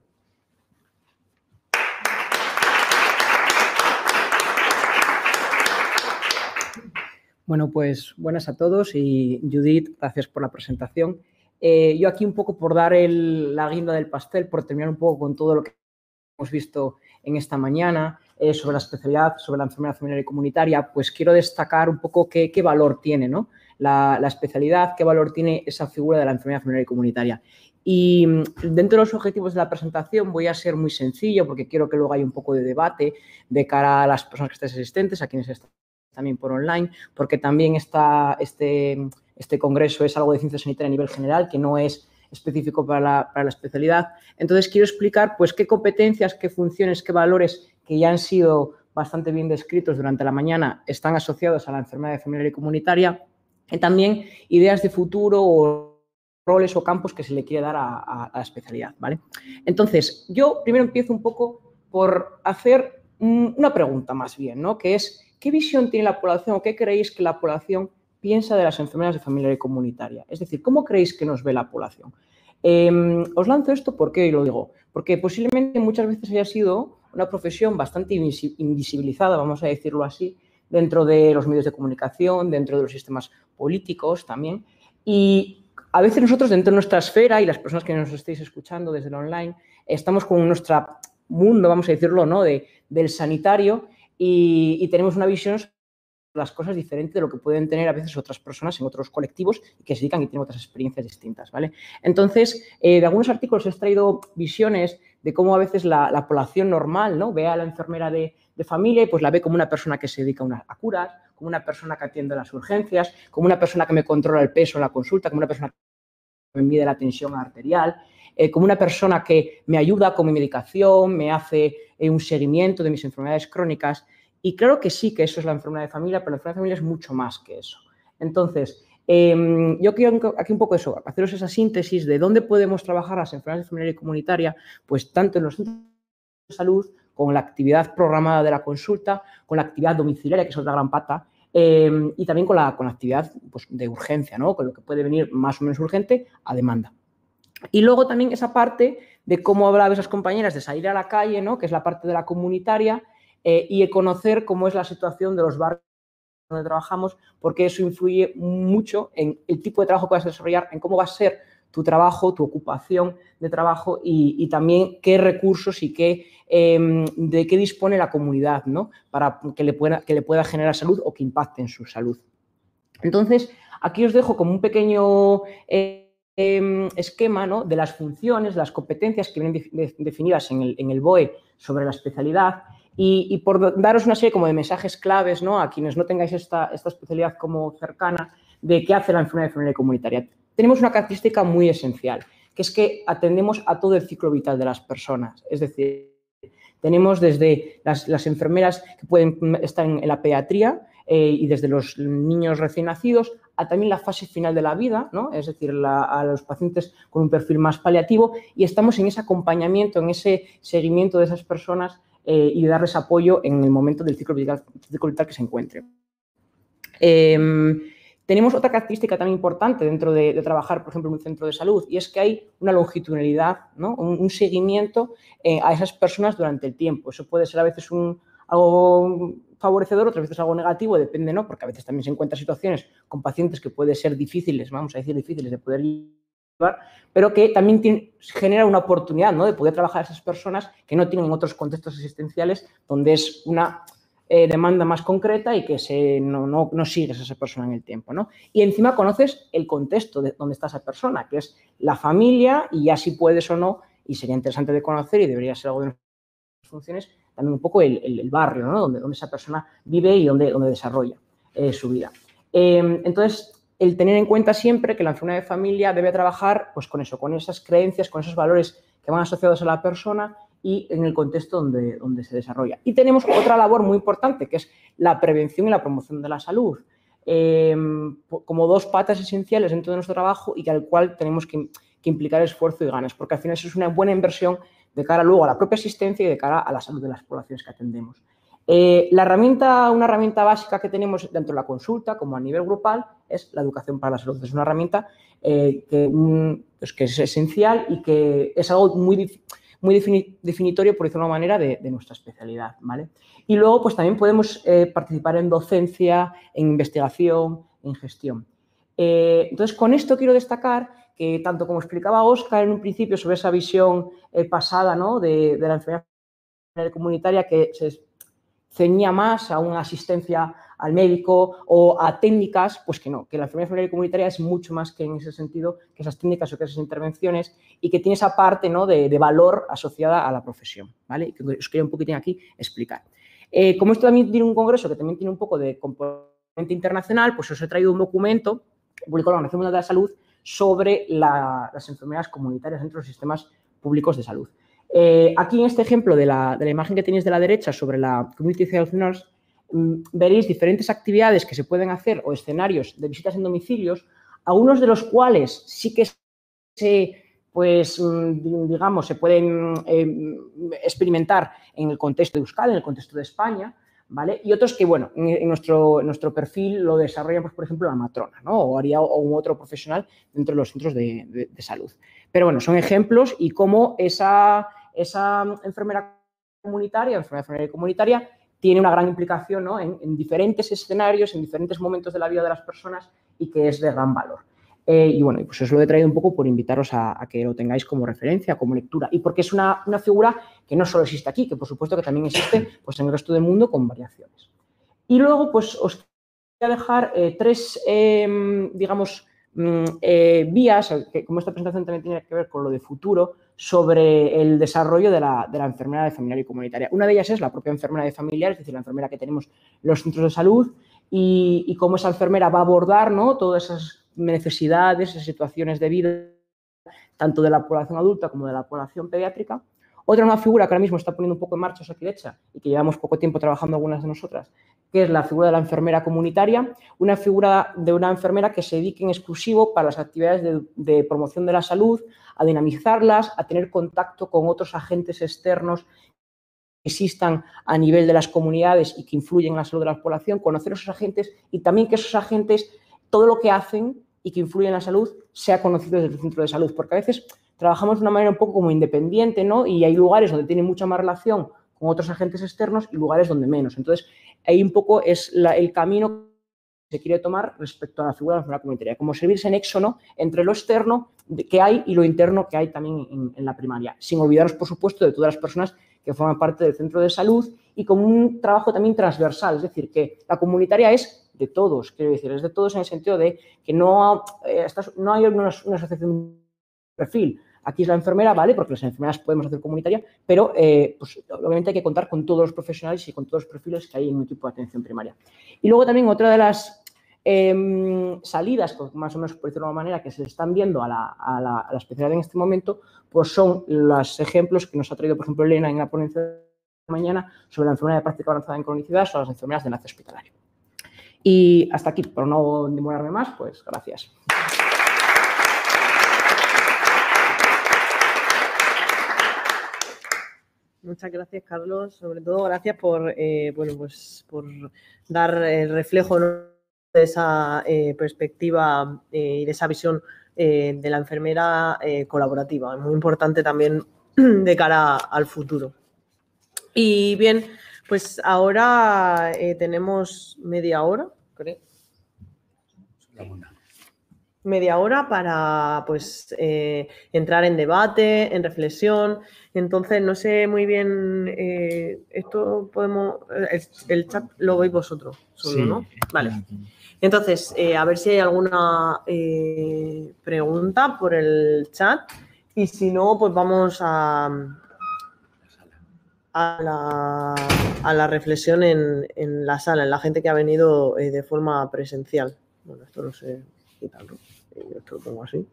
Bueno, pues buenas a todos y Judith, gracias por la presentación. Yo aquí un poco por dar la guinda del pastel, por terminar un poco con todo lo que hemos visto en esta mañana sobre la especialidad, sobre la enfermedad familiar y comunitaria, pues quiero destacar un poco qué valor tiene, ¿no? la especialidad, qué valor tiene esa figura de la enfermedad familiar y comunitaria. Y dentro de los objetivos de la presentación voy a ser muy sencillo porque quiero que luego haya un poco de debate de cara a las personas que estén asistentes, a quienes están también por online, porque también este congreso es algo de ciencia sanitaria a nivel general, que no es específico para la especialidad. Entonces, quiero explicar pues, qué competencias, qué funciones, qué valores que ya han sido bastante bien descritos durante la mañana están asociados a la enfermedad familiar y comunitaria, y también ideas de futuro o roles o campos que se le quiere dar a la especialidad, ¿vale? Entonces, yo primero empiezo un poco por hacer una pregunta más bien, ¿no? Que es, ¿qué visión tiene la población o qué creéis que la población piensa de las enfermedades de familiar y comunitaria? Es decir, ¿cómo creéis que nos ve la población? Os lanzo esto porque lo digo, porque posiblemente muchas veces haya sido una profesión bastante invisibilizada, vamos a decirlo así, dentro de los medios de comunicación, dentro de los sistemas políticos también, y a veces nosotros dentro de nuestra esfera y las personas que nos estéis escuchando desde el online, estamos con nuestro mundo, vamos a decirlo, ¿no? del sanitario y tenemos una visión sobre las cosas diferente de lo que pueden tener a veces otras personas en otros colectivos que se dedican y tienen otras experiencias distintas, ¿vale? Entonces, de algunos artículos he extraído visiones de cómo a veces la población normal, ¿no? Ve a la enfermera de familia y pues la ve como una persona que se dedica a curas, como una persona que atiende las urgencias, como una persona que me controla el peso en la consulta, como una persona que me mide la tensión arterial, como una persona que me ayuda con mi medicación, me hace un seguimiento de mis enfermedades crónicas. Y claro que sí que eso es la enfermedad de familia, pero la enfermedad de familia es mucho más que eso. Entonces, yo quiero aquí un poco eso, haceros esa síntesis de dónde podemos trabajar las enfermedades de familia y comunitaria, pues tanto en los centros de salud, con la actividad programada de la consulta, con la actividad domiciliaria, que es otra gran pata, y también con la actividad pues, de urgencia, ¿no? Con lo que puede venir más o menos urgente a demanda. Y luego también esa parte de cómo hablaban esas compañeras de salir a la calle, ¿no? Que es la parte de la comunitaria, y de conocer cómo es la situación de los barrios donde trabajamos, porque eso influye mucho en el tipo de trabajo que vas a desarrollar, en cómo va a ser tu trabajo, tu ocupación de trabajo y también qué recursos y de qué dispone la comunidad, ¿no? Para que le pueda generar salud o que impacte en su salud. Entonces, aquí os dejo como un pequeño esquema, ¿no? De las funciones, las competencias que vienen definidas en el BOE sobre la especialidad. Y por daros una serie como de mensajes claves, ¿no? A quienes no tengáis esta especialidad como cercana de qué hace la enfermedad familiar y comunitaria. Tenemos una característica muy esencial, que es que atendemos a todo el ciclo vital de las personas. Es decir, tenemos desde las enfermeras que pueden estar en la pediatría y desde los niños recién nacidos a también la fase final de la vida, ¿no? Es decir, a los pacientes con un perfil más paliativo y estamos en ese acompañamiento, en ese seguimiento de esas personas y de darles apoyo en el momento del ciclo vital que se encuentre. Tenemos otra característica tan importante dentro de trabajar, por ejemplo, en un centro de salud, y es que hay una longitudinalidad, ¿no? un seguimiento a esas personas durante el tiempo. Eso puede ser a veces algo favorecedor, otras veces algo negativo, depende, ¿no? Porque a veces también se encuentran situaciones con pacientes que pueden ser difíciles, vamos a decir difíciles de poder llevar, pero que también genera una oportunidad, ¿no? De poder trabajar a esas personas que no tienen otros contextos asistenciales donde es una demanda más concreta y que no sigues a esa persona en el tiempo, ¿no? Y encima conoces el contexto de donde está esa persona, que es la familia, y ya si puedes o no, y sería interesante de conocer y debería ser algo de nuestras funciones, también un poco el barrio, ¿no? Donde esa persona vive y donde desarrolla su vida. Entonces, el tener en cuenta siempre que la enfermedad de familia debe trabajar pues, con eso, con esas creencias, con esos valores que van asociados a la persona y en el contexto donde se desarrolla. Y tenemos otra labor muy importante, que es la prevención y la promoción de la salud, como dos patas esenciales dentro de nuestro trabajo y al cual tenemos que implicar esfuerzo y ganas, porque al final eso es una buena inversión de cara luego a la propia asistencia y de cara a la salud de las poblaciones que atendemos. Una herramienta básica que tenemos dentro de la consulta, como a nivel grupal, es la educación para la salud. Es una herramienta que es esencial y que es algo muy definitorio, por decirlo de una manera, de nuestra especialidad, ¿vale? Y luego, pues también podemos participar en docencia, en investigación, en gestión. Entonces, con esto quiero destacar que, tanto como explicaba Óscar en un principio sobre esa visión pasada, ¿no?, de la enfermedad comunitaria que se ceñía más a una asistencia al médico o a técnicas, pues que no, que la enfermedad familiar y comunitaria es mucho más que en ese sentido, que esas técnicas o que esas intervenciones, y que tiene esa parte, ¿no?, de valor asociada a la profesión, ¿vale? Y que os quería un poquitín aquí explicar. Como esto también tiene un congreso que también tiene un poco de componente internacional, pues os he traído un documento publicado por la Organización Mundial de la Salud sobre las enfermedades comunitarias dentro de los sistemas públicos de salud. Aquí en este ejemplo de la imagen que tenéis de la derecha sobre la Community Health Nurse, veréis diferentes actividades que se pueden hacer o escenarios de visitas en domicilios, algunos de los cuales sí que se pueden experimentar en el contexto de Euskadi, en el contexto de España, ¿vale? Y otros que, bueno, en nuestro perfil lo desarrollan, pues, por ejemplo, la matrona, ¿no? O haría un otro profesional dentro de los centros de salud. Pero, bueno, son ejemplos y cómo esa enfermera comunitaria tiene una gran implicación, ¿no?, en diferentes escenarios, en diferentes momentos de la vida de las personas y que es de gran valor. Y bueno, pues os lo he traído un poco por invitaros a que lo tengáis como referencia, como lectura, y porque es una figura que no solo existe aquí, que por supuesto que también existe, pues, en el resto del mundo con variaciones. Y luego, pues, os voy a dejar tres, vías, que como esta presentación también tiene que ver con lo de futuro, sobre el desarrollo de la enfermera de familiar y comunitaria. Una de ellas es la propia enfermera de familiar, es decir, la enfermera que tenemos en los centros de salud, y cómo esa enfermera va a abordar, ¿no?, todas esas necesidades, esas situaciones de vida, tanto de la población adulta como de la población pediátrica. Otra nueva figura que ahora mismo está poniendo un poco en marcha Osakidetza y que llevamos poco tiempo trabajando algunas de nosotras, que es la figura de la enfermera comunitaria, una figura de una enfermera que se dedique en exclusivo para las actividades de promoción de la salud, a dinamizarlas, a tener contacto con otros agentes externos que existan a nivel de las comunidades y que influyen en la salud de la población, conocer a esos agentes y también que esos agentes, todo lo que hacen y que influye en la salud, sea conocido desde el centro de salud, porque a veces trabajamos de una manera un poco como independiente, ¿no? Y hay lugares donde tiene mucha más relación con otros agentes externos y lugares donde menos. Entonces, ahí un poco es el camino que se quiere tomar respecto a la figura de la enfermera comunitaria, como servirse nexo, ¿no?, entre lo externo que hay y lo interno que hay también en la primaria, sin olvidarnos, por supuesto, de todas las personas que forman parte del centro de salud y con un trabajo también transversal, es decir, que la comunitaria es de todos, quiero decir, es de todos en el sentido de que no hay una asociación de perfil. Aquí es la enfermera, ¿vale?, porque las enfermeras podemos hacer comunitaria, pero pues, obviamente hay que contar con todos los profesionales y con todos los perfiles que hay en un equipo de atención primaria. Y luego también otra de las salidas, pues, más o menos por decirlo de una manera, que se están viendo a la especialidad en este momento, pues son los ejemplos que nos ha traído, por ejemplo, Elena en la ponencia de mañana sobre la enfermedad de práctica avanzada en cronicidad, sobre las enfermedades de enlace hospitalario. Y hasta aquí, por no demorarme más, pues gracias. Muchas gracias, Carlos. Sobre todo, gracias por, por dar el reflejo, ¿no?, de esa perspectiva y de esa visión de la enfermera colaborativa. Es muy importante también de cara al futuro. Y bien, pues ahora tenemos media hora, creo. Media hora para, pues, entrar en debate, en reflexión. Entonces, no sé muy bien, esto podemos, el chat lo veis vosotros solo, sí, ¿no? Vale. Entonces, a ver si hay alguna pregunta por el chat y si no, pues vamos a la reflexión en la sala, en la gente que ha venido de forma presencial. Bueno, esto no sé qué tal, ¿no? Yo esto lo pongo así.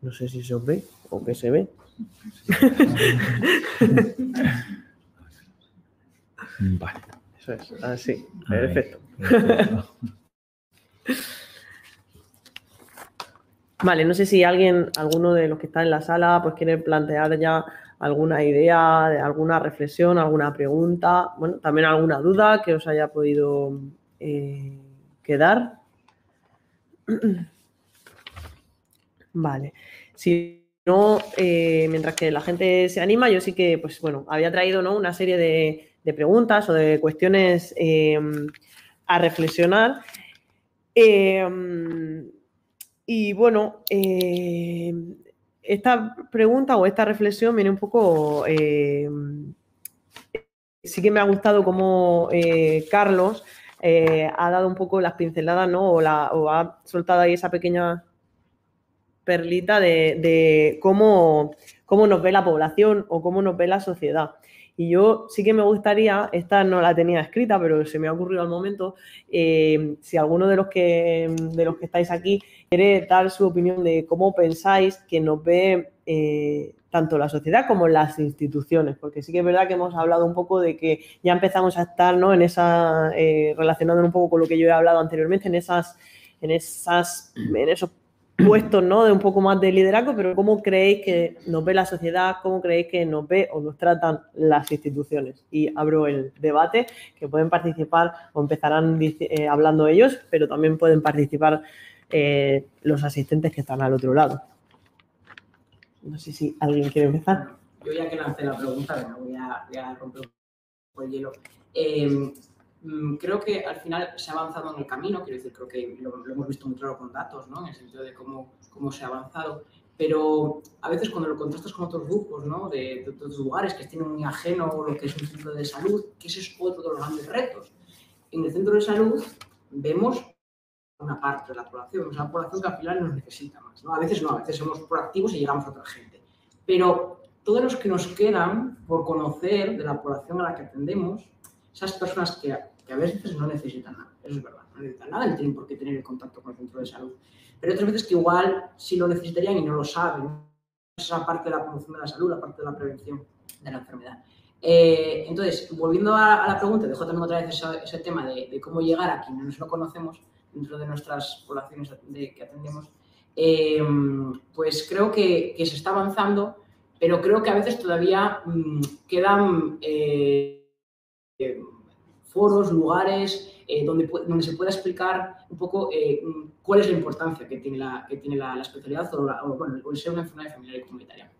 No sé si se os ve o qué se ve. Vale. Eso es, así, Ahí, perfecto. perfecto. Vale, no sé si alguno de los que está en la sala, pues quiere plantear ya alguna idea, alguna reflexión, alguna pregunta, bueno, también alguna duda que os haya podido quedar. Vale, si no, mientras que la gente se anima, yo sí que, pues bueno, había traído, ¿no?, una serie de preguntas o de cuestiones a reflexionar. Y bueno, esta pregunta o esta reflexión viene un poco, sí que me ha gustado cómo Carlos ha dado un poco las pinceladas, ¿no? O ha soltado ahí esa pequeña perlita de cómo nos ve la población o cómo nos ve la sociedad. Y yo sí que me gustaría, esta no la tenía escrita, pero se me ha ocurrido al momento, si alguno de los que estáis aquí quiere dar su opinión de cómo pensáis que nos ve tanto la sociedad como las instituciones, porque sí que es verdad que hemos hablado un poco de que ya empezamos a estar, ¿no?, en esa, relacionándonos un poco con lo que yo he hablado anteriormente, en esos puestos, ¿no?, de un poco más de liderazgo, pero ¿cómo creéis que nos ve la sociedad? ¿Cómo creéis que nos ve o nos tratan las instituciones? Y abro el debate, que pueden participar o empezarán hablando ellos, pero también pueden participar los asistentes que están al otro lado. No sé si alguien quiere empezar. Yo ya que lancé la pregunta, venga, voy a romper un poco el hielo. Creo que al final se ha avanzado en el camino, quiero decir, creo que lo hemos visto muy claro con datos, ¿no?, en el sentido de cómo se ha avanzado, pero a veces cuando lo contrastas con otros grupos, ¿no?, de otros lugares que tienen muy ajeno lo que es un centro de salud, que ese es otro de los grandes retos. En el centro de salud vemos una parte de la población, es una población que al final nos necesita más, ¿no? A veces no, a veces somos proactivos y llegamos a otra gente, pero todos los que nos quedan por conocer de la población a la que atendemos, esas personas que a veces no necesitan nada, eso es verdad, no necesitan nada, ni tienen por qué tener el contacto con el centro de salud, pero otras veces que igual sí lo necesitarían y no lo saben, esa parte de la promoción de la salud, la parte de la prevención de la enfermedad. Entonces, volviendo a la pregunta, dejo también otra vez ese tema de cómo llegar a quienes no conocemos dentro de nuestras poblaciones que atendemos, pues creo que se está avanzando, pero creo que a veces todavía quedan foros, lugares donde se pueda explicar un poco cuál es la importancia que tiene la especialidad o el ser una enfermedad familiar y comunitaria.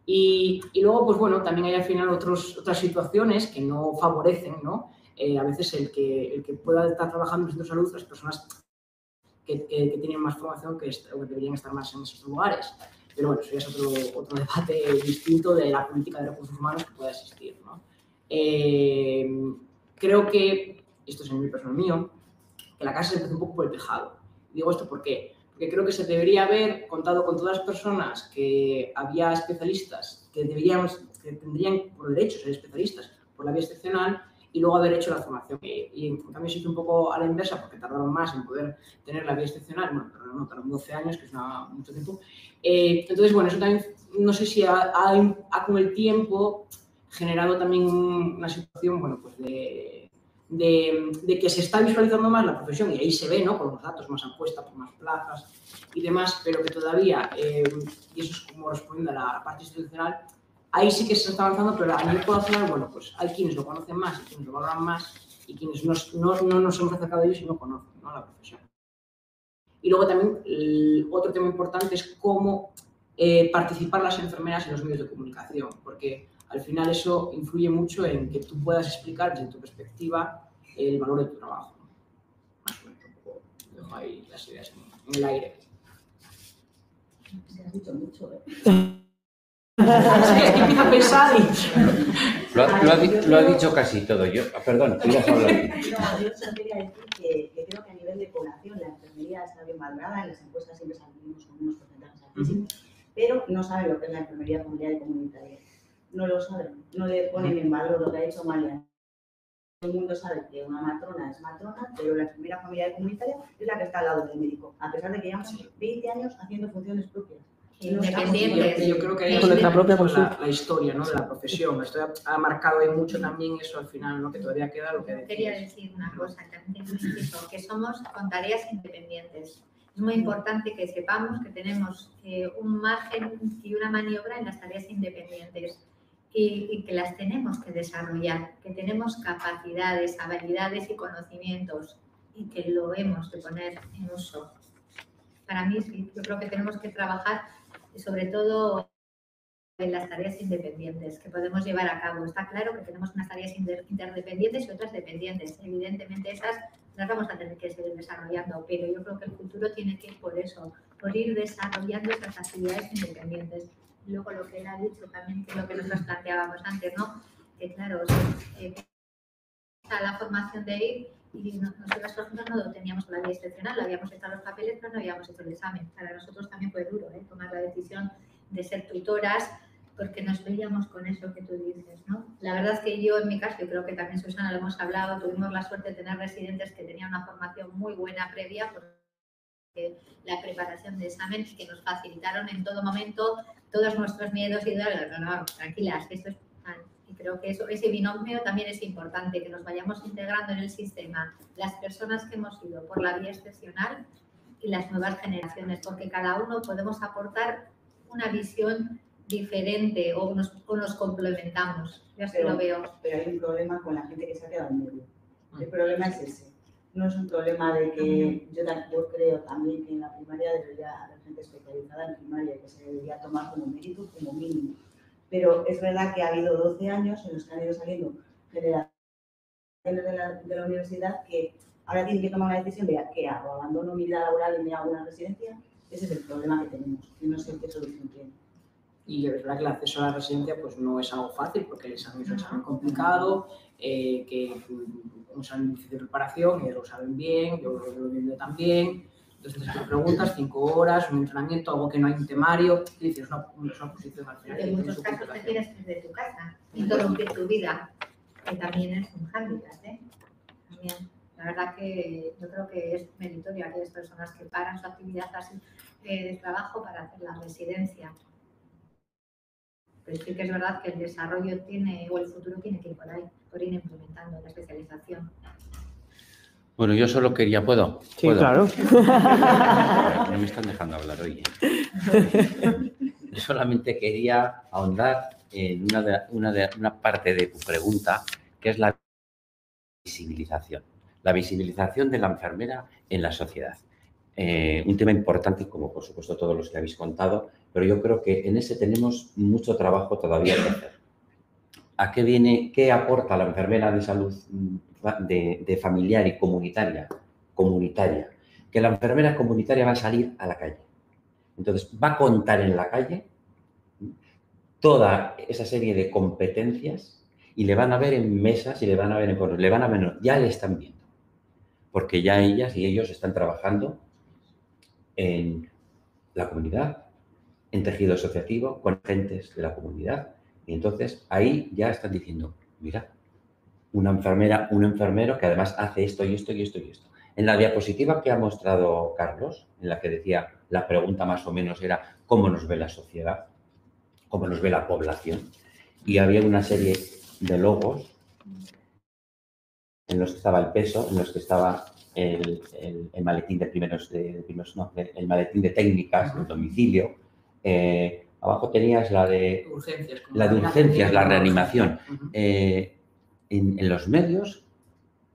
Y luego, pues bueno, también hay al final otras situaciones que no favorecen, ¿no? A veces el que pueda estar trabajando en el centro de salud, las personas que tienen más formación que deberían estar más en esos lugares. Pero bueno, eso ya es otro debate distinto de la política de recursos humanos que pueda existir, ¿no? Creo que, esto es en mi personal mío, que la casa se empezó un poco por el tejado. Digo esto ¿por qué? Porque creo que se debería haber contado con todas las personas que había especialistas que tendrían por derecho ser especialistas por la vía excepcional y luego haber hecho la formación. Y en cambio se hizo un poco a la inversa porque tardaron más en poder tener la vía excepcional. Bueno, tardaron 12 años, que es mucho tiempo. Entonces, bueno, eso también no sé si ha con el tiempo generado también una situación, bueno, pues de que se está visualizando más la profesión y ahí se ve, ¿no?, con los datos, más apuesta por más plazas y demás, pero que todavía, y eso es como respondiendo a la parte institucional, ahí sí que se está avanzando, pero a nivel poblacional, bueno, pues hay quienes lo conocen más y quienes lo valoran más y quienes no nos hemos acercado a ellos y no conocen, ¿no?, la profesión. Y luego también otro tema importante es cómo participar las enfermeras en los medios de comunicación, porque al final eso influye mucho en que tú puedas explicar desde tu perspectiva el valor de tu trabajo. Más o menos, un poco dejo ahí las ideas en el aire. Se has dicho mucho, ¿eh? Es que empieza a pensar y... Lo ha dicho casi todo. Perdón, tú ya has hablado. No, yo solo quería decir que creo que a nivel de población la enfermería está bien valorada, en las encuestas siempre salimos con unos porcentajes altísimos, pero no saben lo que es la enfermería familiar y comunitaria. No lo saben, no le ponen en valor lo que ha hecho Mariana. Todo el mundo sabe que una matrona es matrona, pero la enfermera familiar y comunitaria es la que está al lado del médico, a pesar de que llevamos 20 años haciendo funciones propias. independientes. Yo creo que ahí Con nuestra propia la consulta. historia, ¿no?, de la profesión. Esto ha marcado ahí mucho también eso al final, ¿no?, que todavía queda lo que Yo quería decías. decir una cosa, también tengo un inciso, que somos con tareas independientes. Es muy importante que sepamos que tenemos un margen y una maniobra en las tareas independientes y que las tenemos que desarrollar, que tenemos capacidades, habilidades y conocimientos y que lo hemos de poner en uso. Para mí, sí, yo creo que tenemos que trabajar sobre todo en las tareas independientes que podemos llevar a cabo. Está claro que tenemos unas tareas interdependientes y otras dependientes. Evidentemente esas las vamos a tener que seguir desarrollando, pero yo creo que el futuro tiene que ir por eso, por ir desarrollando esas actividades independientes. Luego lo que él ha dicho también, que es lo que nosotros planteábamos antes, ¿no? Que claro, la formación de ir y nosotros, por ejemplo, no teníamos la vía excepcional, lo habíamos hecho los papeles, pero no habíamos hecho el examen. Para nosotros también fue duro tomar la decisión de ser tutoras, porque nos veíamos con eso que tú dices, ¿no? La verdad es que yo, en mi caso, y creo que también Susana lo hemos hablado, tuvimos la suerte de tener residentes que tenían una formación muy buena previa, porque la preparación de examen y que nos facilitaron en todo momento todos nuestros miedos y dudas. No, tranquilas, esto es... Y creo que ese binomio también es importante, que nos vayamos integrando en el sistema las personas que hemos ido por la vía excepcional y las nuevas generaciones, porque cada uno podemos aportar una visión diferente o nos complementamos. Yo así lo veo. Pero hay un problema con la gente que se ha quedado en medio. El problema es ese. No es un problema de que yo creo también que en la primaria debería haber gente especializada en primaria, que se debería tomar como mérito, como mínimo. Pero es verdad que ha habido 12 años en los que han ido saliendo generaciones de la universidad que ahora tienen que tomar una decisión de ¿qué hago? ¿Abandono mi vida laboral y me hago una residencia? Ese es el problema que tenemos y no sé qué solución tiene. Y es verdad que el acceso a la residencia pues no es algo fácil porque el examen es un examen complicado, que un examen de preparación, ellos lo saben bien, yo lo he vivido también. Entonces te preguntas 5 horas, un entrenamiento, algo que no hay un temario, y dices, es una posición al final. En muchos casos te tienes que ir de tu casa y interrumpir tu vida, que también es un hándicap, También. La verdad que yo creo que es meritorio a aquellas personas que paran su actividad así de trabajo para hacer la residencia. Pero sí que es verdad que el desarrollo o el futuro tiene que ir por ahí, por ir implementando la especialización. Bueno, yo solo quería... ¿Puedo? Sí, ¿Puedo? claro. No me están dejando hablar hoy. Yo solamente quería ahondar en una parte de tu pregunta, que es la visibilización. La visibilización de la enfermera en la sociedad. Un tema importante, como por supuesto todos los que habéis contado, pero yo creo que en ese tenemos mucho trabajo todavía que hacer. ¿A qué viene, qué aporta la enfermera de salud de familiar y comunitaria? Que la enfermera comunitaria va a salir a la calle. Entonces, va a contar en la calle toda esa serie de competencias y le van a ver en mesas y le van a ver en foros, ya le están viendo. Porque ya ellas y ellos están trabajando en la comunidad, en tejido asociativo, con agentes de la comunidad. Y entonces ahí ya están diciendo, mira, una enfermera, un enfermero que además hace esto y esto y esto y esto. En la diapositiva que ha mostrado Carlos, en la que decía, la pregunta más o menos era cómo nos ve la sociedad, cómo nos ve la población. Y había una serie de logos en los que estaba el peso, en los que estaba el maletín el maletín de técnicas del domicilio. Abajo tenías la de urgencias, la reanimación. En los medios,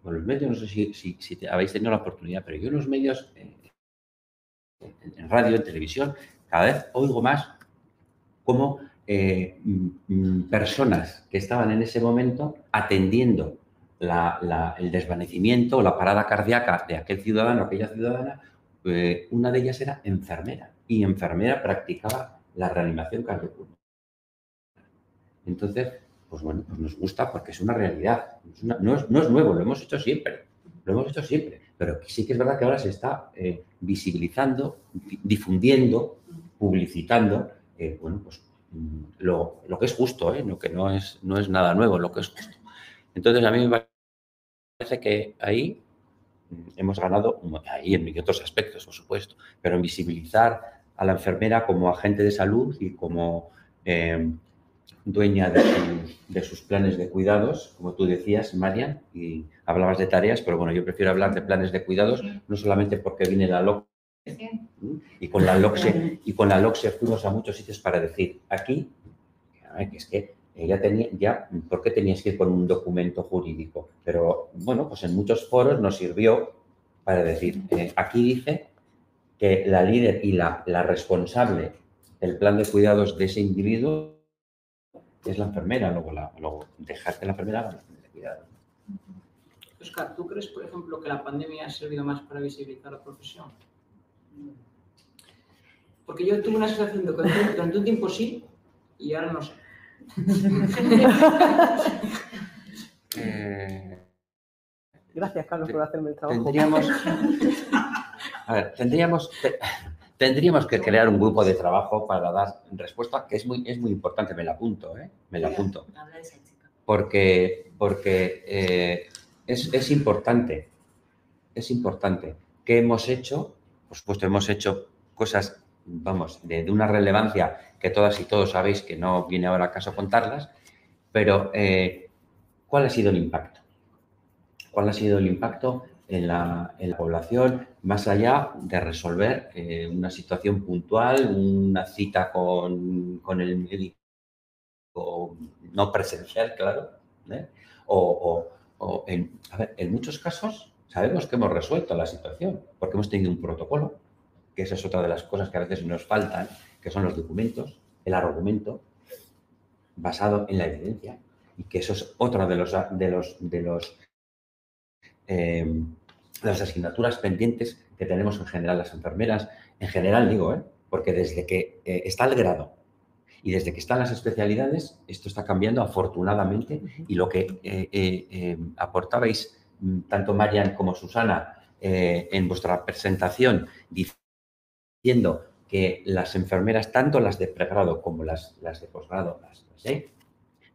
no sé si habéis tenido la oportunidad, pero yo en los medios, en radio, en televisión, cada vez oigo más cómo personas que estaban en ese momento atendiendo el desvanecimiento o la parada cardíaca de aquel ciudadano, aquella ciudadana, una de ellas era enfermera y enfermera practicaba la reanimación cardiopulmonar. Entonces, pues bueno, pues nos gusta porque es una realidad. No es nuevo, lo hemos hecho siempre. Pero sí que es verdad que ahora se está visibilizando, difundiendo, publicitando, bueno, pues lo que es justo, lo que no es nada nuevo, lo que es justo. Entonces, a mí me parece que ahí hemos ganado, ahí en otros aspectos, por supuesto, pero en visibilizar a la enfermera como agente de salud y como dueña de sus planes de cuidados, como tú decías, Marian, y hablabas de tareas, pero bueno, yo prefiero hablar de planes de cuidados, no solamente porque viene la LOCSE, y con la LOCSE fuimos a muchos sitios para decir, aquí, que es que ¿por qué tenías que ir con un documento jurídico? Pero bueno, pues en muchos foros nos sirvió para decir, aquí dice que la líder y la responsable del plan de cuidados de ese individuo es la enfermera, luego dejar que la enfermera haga el plan de cuidado. Óscar, ¿tú crees, por ejemplo, que la pandemia ha servido más para visibilizar la profesión? Porque yo tuve una sensación de que durante un tiempo sí y ahora no sé. Gracias, Carlos, por hacerme el trabajo. Tendríamos que crear un grupo de trabajo para dar respuesta, que es muy importante, me la apunto, me la apunto. Porque es importante. ¿Qué hemos hecho? Por supuesto, hemos hecho cosas, vamos, de una relevancia que todas y todos sabéis que no viene ahora a caso contarlas, pero ¿cuál ha sido el impacto? ¿Cuál ha sido el impacto en la población, más allá de resolver una situación puntual, una cita con el médico no presencial, claro? En muchos casos sabemos que hemos resuelto la situación porque hemos tenido un protocolo, que esa es otra de las cosas que a veces nos faltan, que son los documentos, el argumento basado en la evidencia, y que eso es otra de las asignaturas pendientes que tenemos en general las enfermeras, en general digo, porque desde que está el grado y desde que están las especialidades, esto está cambiando afortunadamente, y lo que aportabais tanto Marian como Susana en vuestra presentación diciendo que las enfermeras, tanto las de pregrado como las de posgrado,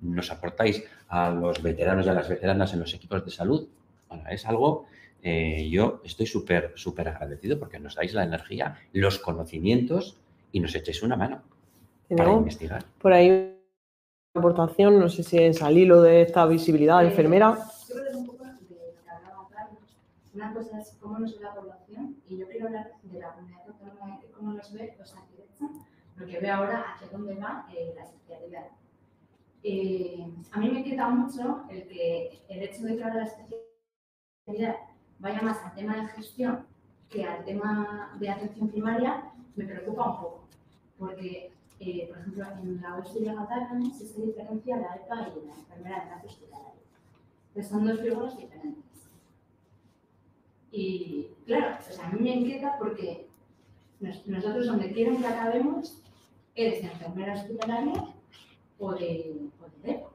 nos aportáis a los veteranos y a las veteranas en los equipos de salud. Bueno, es algo, yo estoy súper agradecido porque nos dais la energía, los conocimientos y nos echéis una mano para investigar. Por ahí una aportación, no sé si es al hilo de esta visibilidad enfermera. Yo creo que es un poco de lo que hablaba Carlos. Una cosa es cómo nos ve la población y yo quiero hablar de la comunidad autónoma, de cómo nos ve Osakidetza, lo que ve ahora hacia dónde va la especialidad. A mí me inquieta mucho el hecho de que ahora la especialidad vaya más al tema de gestión que al tema de atención primaria. Me preocupa un poco, porque, por ejemplo, en la USI de Gatarán se diferencia la EPA y la enfermera de enlace hospitalario. Pues son dos figuras diferentes. Y claro, a mí me inquieta porque nosotros donde quieren que acabemos es de enfermera hospitalaria o de EPA.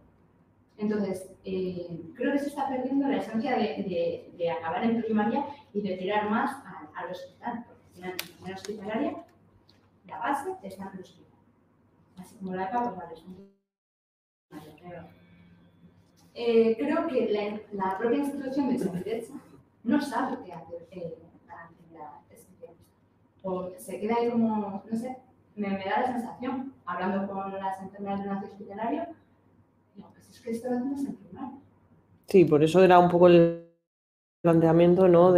Entonces, creo que se está perdiendo la esencia de acabar en primaria y de tirar más al hospital. Porque en la enfermera hospitalaria, la base está en el hospital. Así como la EPA, pues vale, creo que la propia institución de Osakidetza no sabe qué hacer para la especialista. O se queda ahí como, no sé, me da la sensación, hablando con las enfermeras de enlace hospitalario, digo, pues es que esto lo hacemos en primaria. Sí, por eso era un poco el planteamiento, ¿no?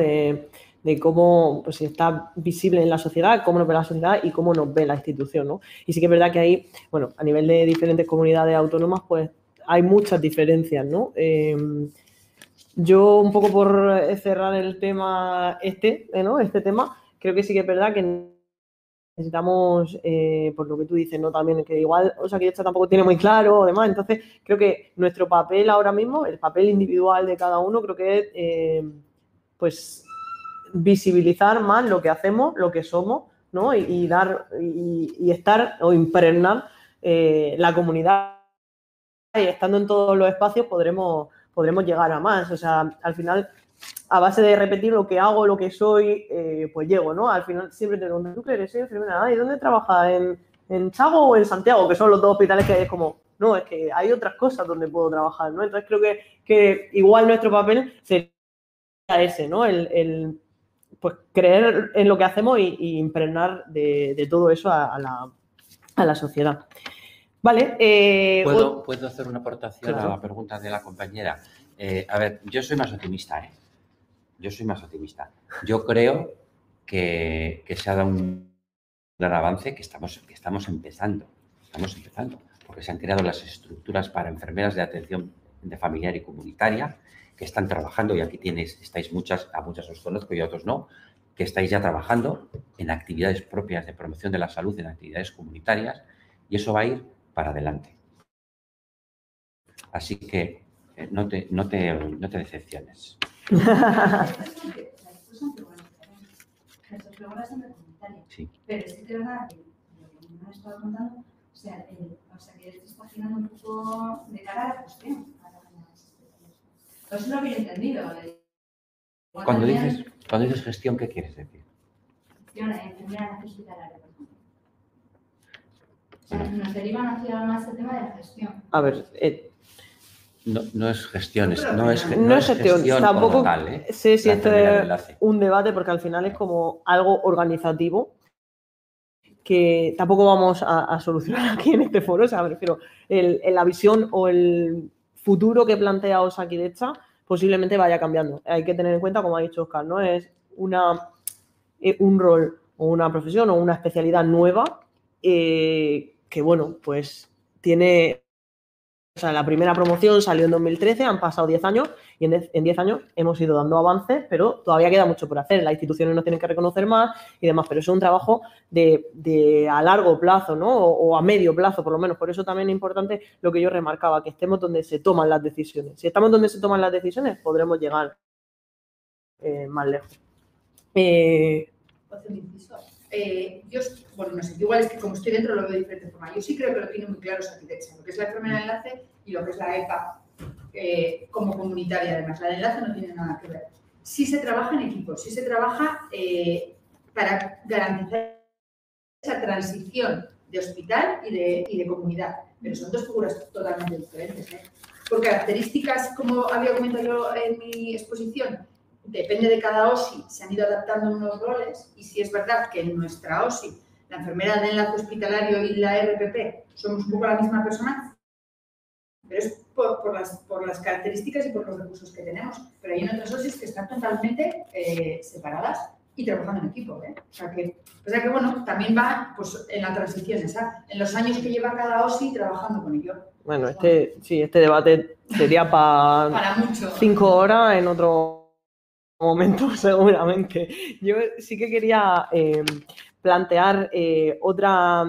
de cómo pues, está visible en la sociedad, cómo nos ve la sociedad y cómo nos ve la institución, ¿no? Y sí que es verdad que ahí, bueno, a nivel de diferentes comunidades autónomas, pues hay muchas diferencias, ¿no? Yo, un poco por cerrar el tema ¿no? Este tema, creo que sí que es verdad que necesitamos, por lo que tú dices, ¿no? También que igual, o sea, que esto tampoco tiene muy claro o demás. Entonces, creo que nuestro papel ahora mismo, el papel individual de cada uno, creo que es, pues, visibilizar más lo que hacemos, lo que somos, ¿no? Y dar, y estar o impregnar la comunidad, y estando en todos los espacios podremos llegar a más. O sea, al final, a base de repetir lo que hago, lo que soy, pues llego, ¿no? Al final siempre te preguntan, ¿tú qué eres enfermera? ¿Y dónde trabajas? ¿En Chago o en Santiago? Que son los dos hospitales que hay. Es como, no, es que hay otras cosas donde puedo trabajar, ¿no? Entonces creo que igual nuestro papel sería ese, ¿no? pues creer en lo que hacemos y impregnar de todo eso a la sociedad. Vale. ¿Puedo hacer una aportación Claro. a la pregunta de la compañera? A ver, yo soy más optimista, ¿eh? Yo soy más optimista. Yo creo que se ha dado un gran avance, que estamos empezando. Estamos empezando, porque se han creado las estructuras para enfermeras de atención de familiar y comunitaria, que están trabajando, y aquí estáis a muchas os conozco y a otros no, que estáis ya trabajando en actividades propias de promoción de la salud, en actividades comunitarias, y eso va a ir para adelante. Así que no te decepciones. Sí. Pero sí que es verdad que lo que me has estado contando, o sea, que esto está girando un poco de cara a la gestión. Eso es lo que yo he entendido. Cuando dices gestión, ¿qué quieres decir? Gestión enfermera hospitalaria, por ejemplo. O sea, nos derivan hacia más el tema de la gestión. A ver, no es gestión, no es gestión. Tampoco como tal, ¿eh? sé si La esto enfermera de es enlace. un debate, porque al final es como algo organizativo que tampoco vamos a solucionar aquí en este foro. O sea, me refiero, la visión o el futuro que plantea Osakidetza posiblemente vaya cambiando. Hay que tener en cuenta, como ha dicho Óscar, no es un rol o una profesión o una especialidad nueva que, bueno, pues tiene... O sea, la primera promoción salió en 2013, han pasado 10 años y en 10 años hemos ido dando avances, pero todavía queda mucho por hacer. Las instituciones nos tienen que reconocer más y demás, pero eso es un trabajo de a largo plazo, ¿no? O a medio plazo, por lo menos. Por eso también es importante lo que yo remarcaba, que estemos donde se toman las decisiones. Si estamos donde se toman las decisiones, podremos llegar más lejos. Yo, bueno, no sé, igual es que como estoy dentro lo veo de diferente forma. Yo sí creo que lo tiene muy claro Osakidetza, lo que es la enfermera de enlace y lo que es la EPA como comunitaria, además. La de enlace no tiene nada que ver. Sí se trabaja en equipo, sí se trabaja para garantizar esa transición de hospital y de comunidad, pero son dos figuras totalmente diferentes, ¿eh? Por características, como había comentado yo en mi exposición, depende de cada OSI, se han ido adaptando unos roles y sí es verdad que en nuestra OSI, la enfermera de enlace hospitalario y la RPP somos un poco la misma persona, pero es por las características y por los recursos que tenemos. Pero hay en otras OSIs que están totalmente separadas y trabajando en equipo, ¿eh? O sea que bueno, también va pues, en la transición esa, en los años que lleva cada OSI trabajando con ello. Bueno, este debate sería para mucho. 5 horas en otro momento, seguramente. Yo sí que quería plantear otra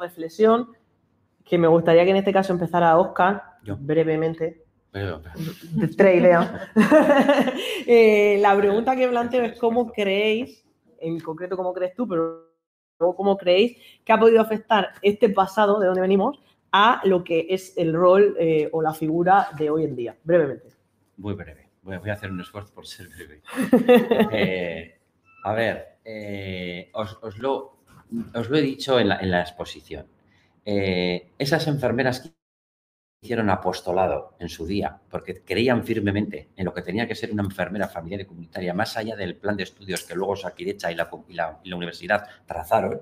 reflexión que me gustaría que en este caso empezara Óscar, brevemente. 3 ideas. La pregunta que planteo es cómo creéis, en concreto cómo crees tú, pero luego cómo creéis que ha podido afectar este pasado de donde venimos a lo que es el rol o la figura de hoy en día. Brevemente. Muy breve. Voy a hacer un esfuerzo por ser breve. A ver, os lo he dicho en la exposición. Esas enfermeras que hicieron apostolado en su día, porque creían firmemente en lo que tenía que ser una enfermera familiar y comunitaria, más allá del plan de estudios que luego Osakidetza y la universidad trazaron,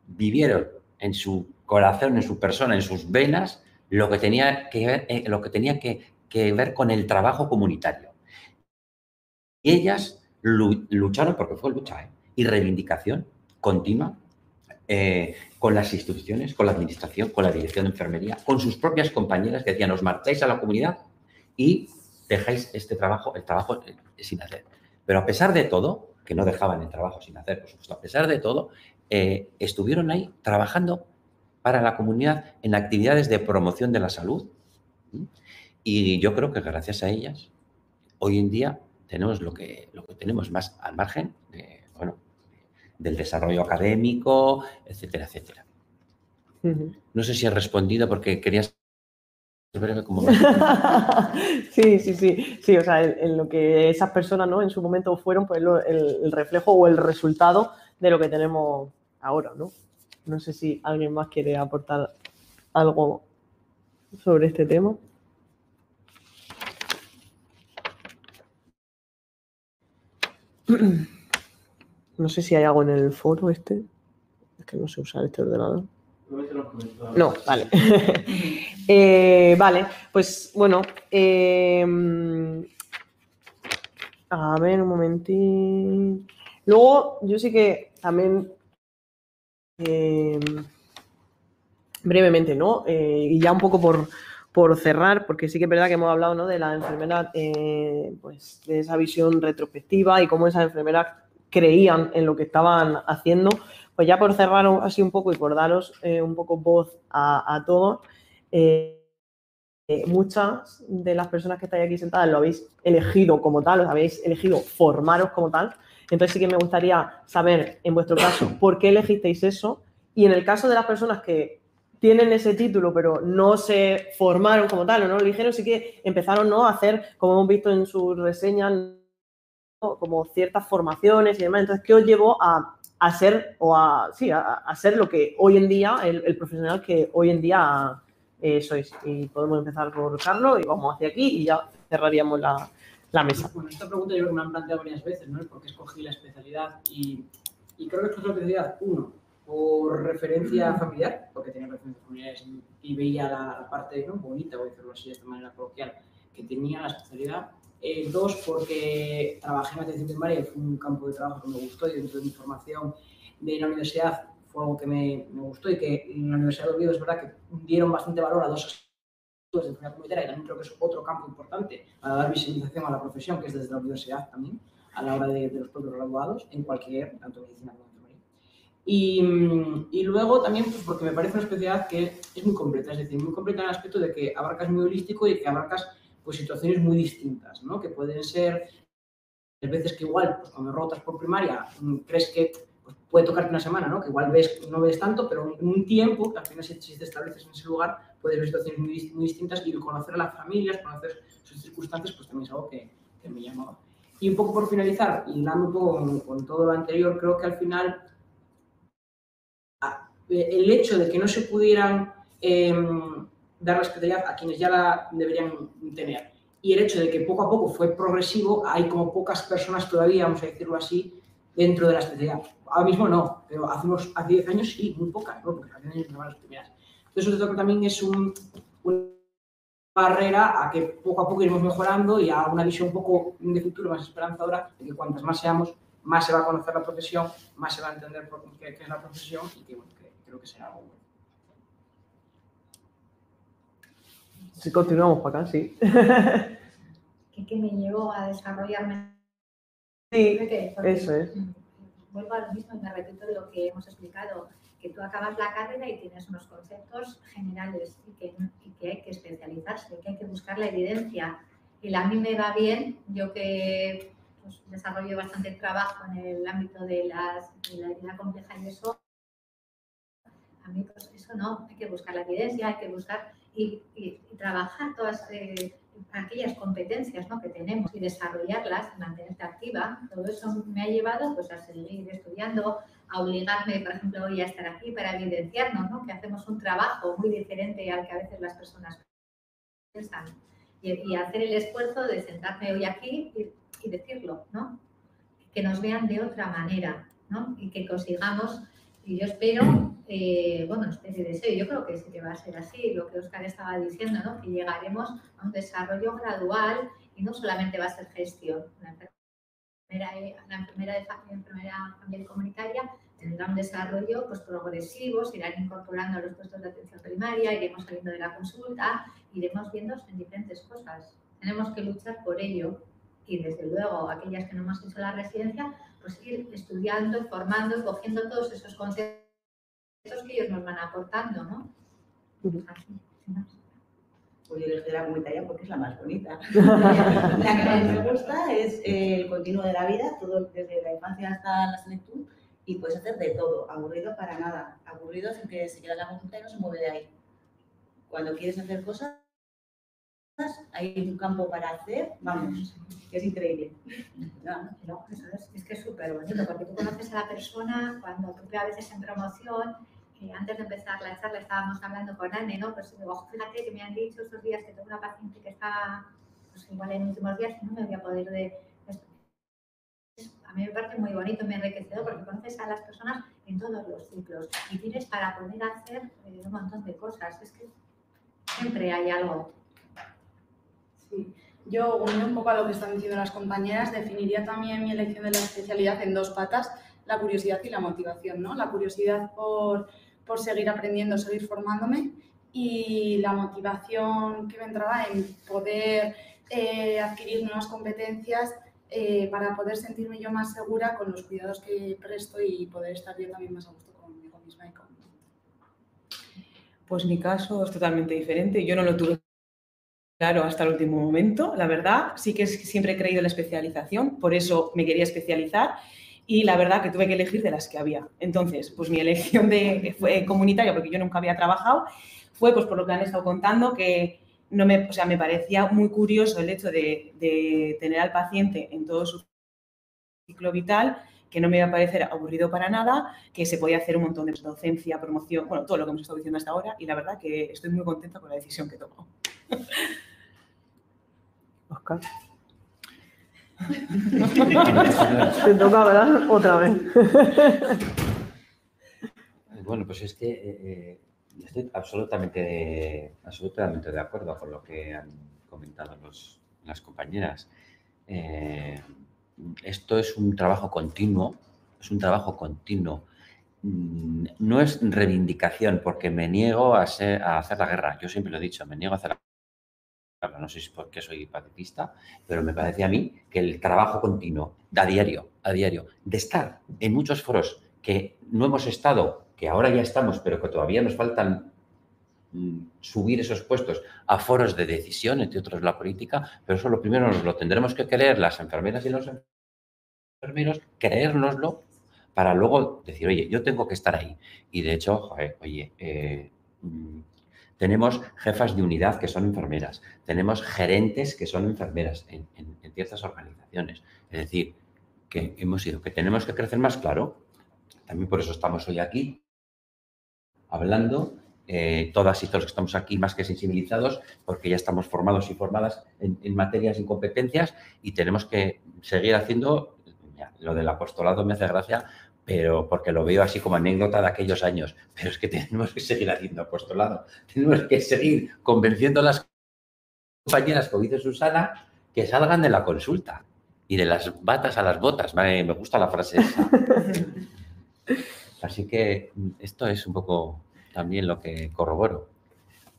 vivieron en su corazón, en su persona, en sus venas, lo que tenía que ver con el trabajo comunitario. Y ellas lucharon, porque fue lucha, y reivindicación continua con las instituciones, con la administración, con la dirección de enfermería, con sus propias compañeras que decían, os marcháis a la comunidad y dejáis el trabajo sin hacer. Pero a pesar de todo, que no dejaban el trabajo sin hacer, por supuesto, a pesar de todo, estuvieron ahí trabajando para la comunidad en actividades de promoción de la salud. Y yo creo que gracias a ellas, hoy en día tenemos lo que tenemos más al margen del desarrollo académico, etcétera, etcétera. No sé si he respondido porque querías breve como... Sí, o sea, en lo que esas personas, ¿no?, en su momento fueron, pues el reflejo o el resultado de lo que tenemos ahora, ¿no? No sé si alguien más quiere aportar algo sobre este tema. No sé si hay algo en el foro este. Es que no sé usar este ordenador. No, vale. Vale, pues bueno. A ver, un momentín. Luego, yo sí que también brevemente, ¿no? Y ya un poco por cerrar, porque sí que es verdad que hemos hablado, ¿no?, de la enfermera, pues de esa visión retrospectiva y cómo esas enfermeras creían en lo que estaban haciendo. Pues ya por cerrar así un poco y por daros un poco voz a todos, muchas de las personas que estáis aquí sentadas lo habéis elegido como tal, os habéis elegido formaros como tal. Entonces sí que me gustaría saber, en vuestro caso, por qué elegisteis eso, y en el caso de las personas que tienen ese título pero no se formaron como tal o no lo eligieron, sí que empezaron, ¿no?, a hacer, como hemos visto en sus reseñas, ¿no?, como ciertas formaciones y demás. Entonces, ¿qué os llevó a ser o a ser lo que hoy en día, el profesional que hoy en día sois? Y podemos empezar por Carlos y vamos hacia aquí y ya cerraríamos la mesa. Bueno, esta pregunta yo creo que me han planteado varias veces, ¿no? Porque escogí la especialidad y creo que escogí la especialidad, uno, por referencia familiar, porque tenía referencias familiares y veía la parte, ¿no?, bonita, voy a decirlo así de esta manera coloquial, que tenía la especialidad. Dos, porque trabajé en atención primaria y fue un campo de trabajo que me gustó, y dentro de mi formación de la universidad fue algo que me gustó, y que en la Universidad de Oviedo es verdad que dieron bastante valor a dos aspectos de enfermedad comunitaria, y también creo que es otro campo importante para dar visibilización a la profesión, que es desde la universidad también, a la hora de los propios graduados, en cualquier, tanto medicina como enfermería. Y luego también, pues, porque me parece una especialidad que es muy completa, es decir, muy completa en el aspecto de que abarcas muy holístico y que abarcas, pues, situaciones muy distintas, ¿no?, que pueden ser, hay veces que igual, pues, cuando rotas por primaria, crees que, pues, puede tocarte una semana, ¿no?, que igual no ves tanto, pero en un tiempo, que al final si te estableces en ese lugar, puedes ver situaciones muy distintas, y conocer a las familias, conocer sus circunstancias, pues también es algo que me llamaba. Y un poco por finalizar, y hilando un poco con todo lo anterior, creo que al final el hecho de que no se pudieran dar la especialidad a quienes ya la deberían tener, y el hecho de que poco a poco fue progresivo, hay como pocas personas todavía, vamos a decirlo así, dentro de la especialidad. Ahora mismo no, pero hace 10 años sí, muy pocas, ¿no?, porque hace años no eran las primeras. Entonces, eso también es una barrera a que poco a poco iremos mejorando, y a una visión un poco de futuro más esperanzadora, de que cuantas más seamos, más se va a conocer la profesión, más se va a entender qué es la profesión, y que, bueno, creo que será algo bueno. Si continuamos para acá, sí. ¿Qué me llevó a desarrollarme? Sí, eso es. Vuelvo a lo mismo y me repito de lo que hemos explicado, que tú acabas la carrera y tienes unos conceptos generales y que hay que especializarse, que hay que buscar la evidencia. Y a mí me va bien, yo que pues, desarrollo bastante trabajo en el ámbito de la herida compleja y eso, a mí pues eso no, hay que buscar la evidencia, hay que buscar y trabajar todas aquellas competencias, ¿no?, que tenemos y desarrollarlas, mantenerte activa. Todo eso me ha llevado pues, a seguir estudiando, a obligarme, por ejemplo, hoy a estar aquí para evidenciarnos, ¿no?, que hacemos un trabajo muy diferente al que a veces las personas piensan, y hacer el esfuerzo de sentarme hoy aquí y decirlo, ¿no?, que nos vean de otra manera, ¿no?, y que consigamos. Y yo espero, bueno, espero y deseo, yo creo que sí que va a ser así, lo que Óscar estaba diciendo, ¿no?, que llegaremos a un desarrollo gradual y no solamente va a ser gestión. La enfermera familiar comunitaria tendrá un desarrollo pues, progresivo, se irán incorporando a los puestos de atención primaria, iremos saliendo de la consulta, iremos viendo en diferentes cosas. Tenemos que luchar por ello. Y desde luego, aquellas que no hemos hecho la residencia, pues ir estudiando, formando, cogiendo todos esos conceptos que ellos nos van aportando, ¿no? Así, ¿no? Pues yo elegí la comunitaria porque es la más bonita. La que más me gusta es el continuo de la vida, todo desde la infancia hasta la senectud, y puedes hacer de todo, aburrido para nada. Aburrido es el que se queda en la consulta y no se mueve de ahí. Cuando quieres hacer cosas, hay un campo para hacer, vamos, es increíble. No, eso es que es súper bonito, porque tú conoces a la persona cuando tú a veces en promoción, antes de empezar la charla estábamos hablando con Anne, ¿no? Pues digo, fíjate que me han dicho estos días que tengo una paciente que está, pues igual en últimos días y no me voy a poder a mí me parece muy bonito, muy enriquecedor, porque conoces a las personas en todos los ciclos y tienes para poder hacer un montón de cosas. Es que siempre hay algo. Sí. Yo, uniendo un poco a lo que están diciendo las compañeras, definiría también mi elección de la especialidad en 2 patas, la curiosidad y la motivación, ¿no? La curiosidad por seguir aprendiendo, seguir formándome, y la motivación que me entraba en poder adquirir nuevas competencias para poder sentirme yo más segura con los cuidados que presto y poder estar yo también más a gusto conmigo misma y con... Pues mi caso es totalmente diferente. Yo no lo tuve claro hasta el último momento, la verdad. Sí que siempre he creído en la especialización, por eso me quería especializar y la verdad que tuve que elegir de las que había. Entonces, pues mi elección fue comunitaria, porque yo nunca había trabajado, fue pues por lo que han estado contando, que no me, o sea, me parecía muy curioso el hecho de tener al paciente en todo su ciclo vital, que no me iba a parecer aburrido para nada, que se podía hacer un montón de docencia, promoción, bueno, todo lo que hemos estado diciendo hasta ahora, y la verdad que estoy muy contenta con la decisión que he tomado. Oscar. Te toca hablar otra vez. Bueno, pues es que estoy absolutamente de acuerdo con lo que han comentado las compañeras. Esto es un trabajo continuo, No es reivindicación, porque me niego a hacer la guerra. Yo siempre lo he dicho, me niego a hacer la guerra. No sé si es porque soy pacifista, pero me parece a mí que el trabajo continuo, a diario, de estar en muchos foros que no hemos estado, que ahora ya estamos, pero que todavía nos faltan subir esos puestos a foros de decisión, entre otros la política, pero eso lo primero nos lo tendremos que creer las enfermeras y los enfermeros, creérnoslo para luego decir, oye, yo tengo que estar ahí. Y de hecho, joder, oye, tenemos jefas de unidad que son enfermeras, tenemos gerentes que son enfermeras en ciertas organizaciones. Es decir, que que tenemos que crecer más, claro. También por eso estamos hoy aquí hablando, todas y todos que estamos aquí más que sensibilizados, porque ya estamos formados y formadas en materias y competencias y tenemos que seguir haciendo, ya, lo del apostolado me hace gracia, pero porque lo veo así como anécdota de aquellos años, pero es que tenemos que seguir haciendo apostolado, tenemos que seguir convenciendo a las compañeras, como dice Susana, que salgan de la consulta y de las batas a las botas, me gusta la frase esa. Así que esto es un poco también lo que corroboro.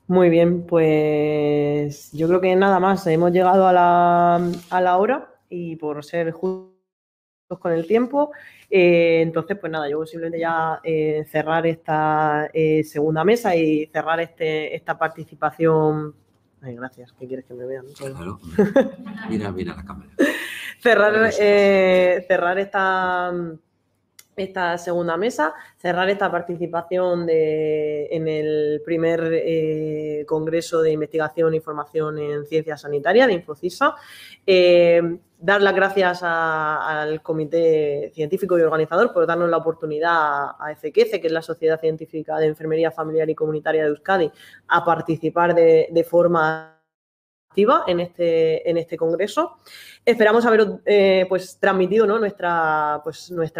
Muy bien, pues yo creo que nada más, hemos llegado a la hora y por ser justos con el tiempo, entonces pues nada, yo simplemente ya cerrar esta segunda mesa y cerrar esta participación. Ay, gracias, ¿qué quieres que me vean? Claro. Mira la cámara. cerrar esta segunda mesa, cerrar esta participación en el primer Congreso de Investigación y Formación en Ciencias Sanitarias de Infocisa. Dar las gracias al Comité Científico y Organizador por darnos la oportunidad a EFEQECE, que es la Sociedad Científica de Enfermería Familiar y Comunitaria de Euskadi, a participar de forma activa en este congreso. Esperamos haber pues transmitido, ¿no? nuestra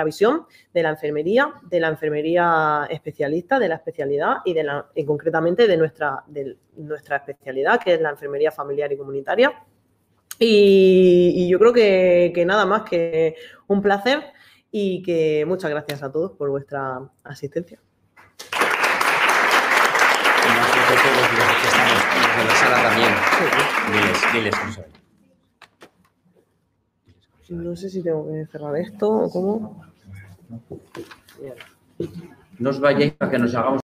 visión de la enfermería especialista, de la especialidad y concretamente de nuestra especialidad, que es la enfermería familiar y comunitaria. Y yo creo que nada más que un placer y que muchas gracias a todos por vuestra asistencia. De la sala también. Diles, no sé si tengo que cerrar esto o cómo. No os vayáis para que nos hagamos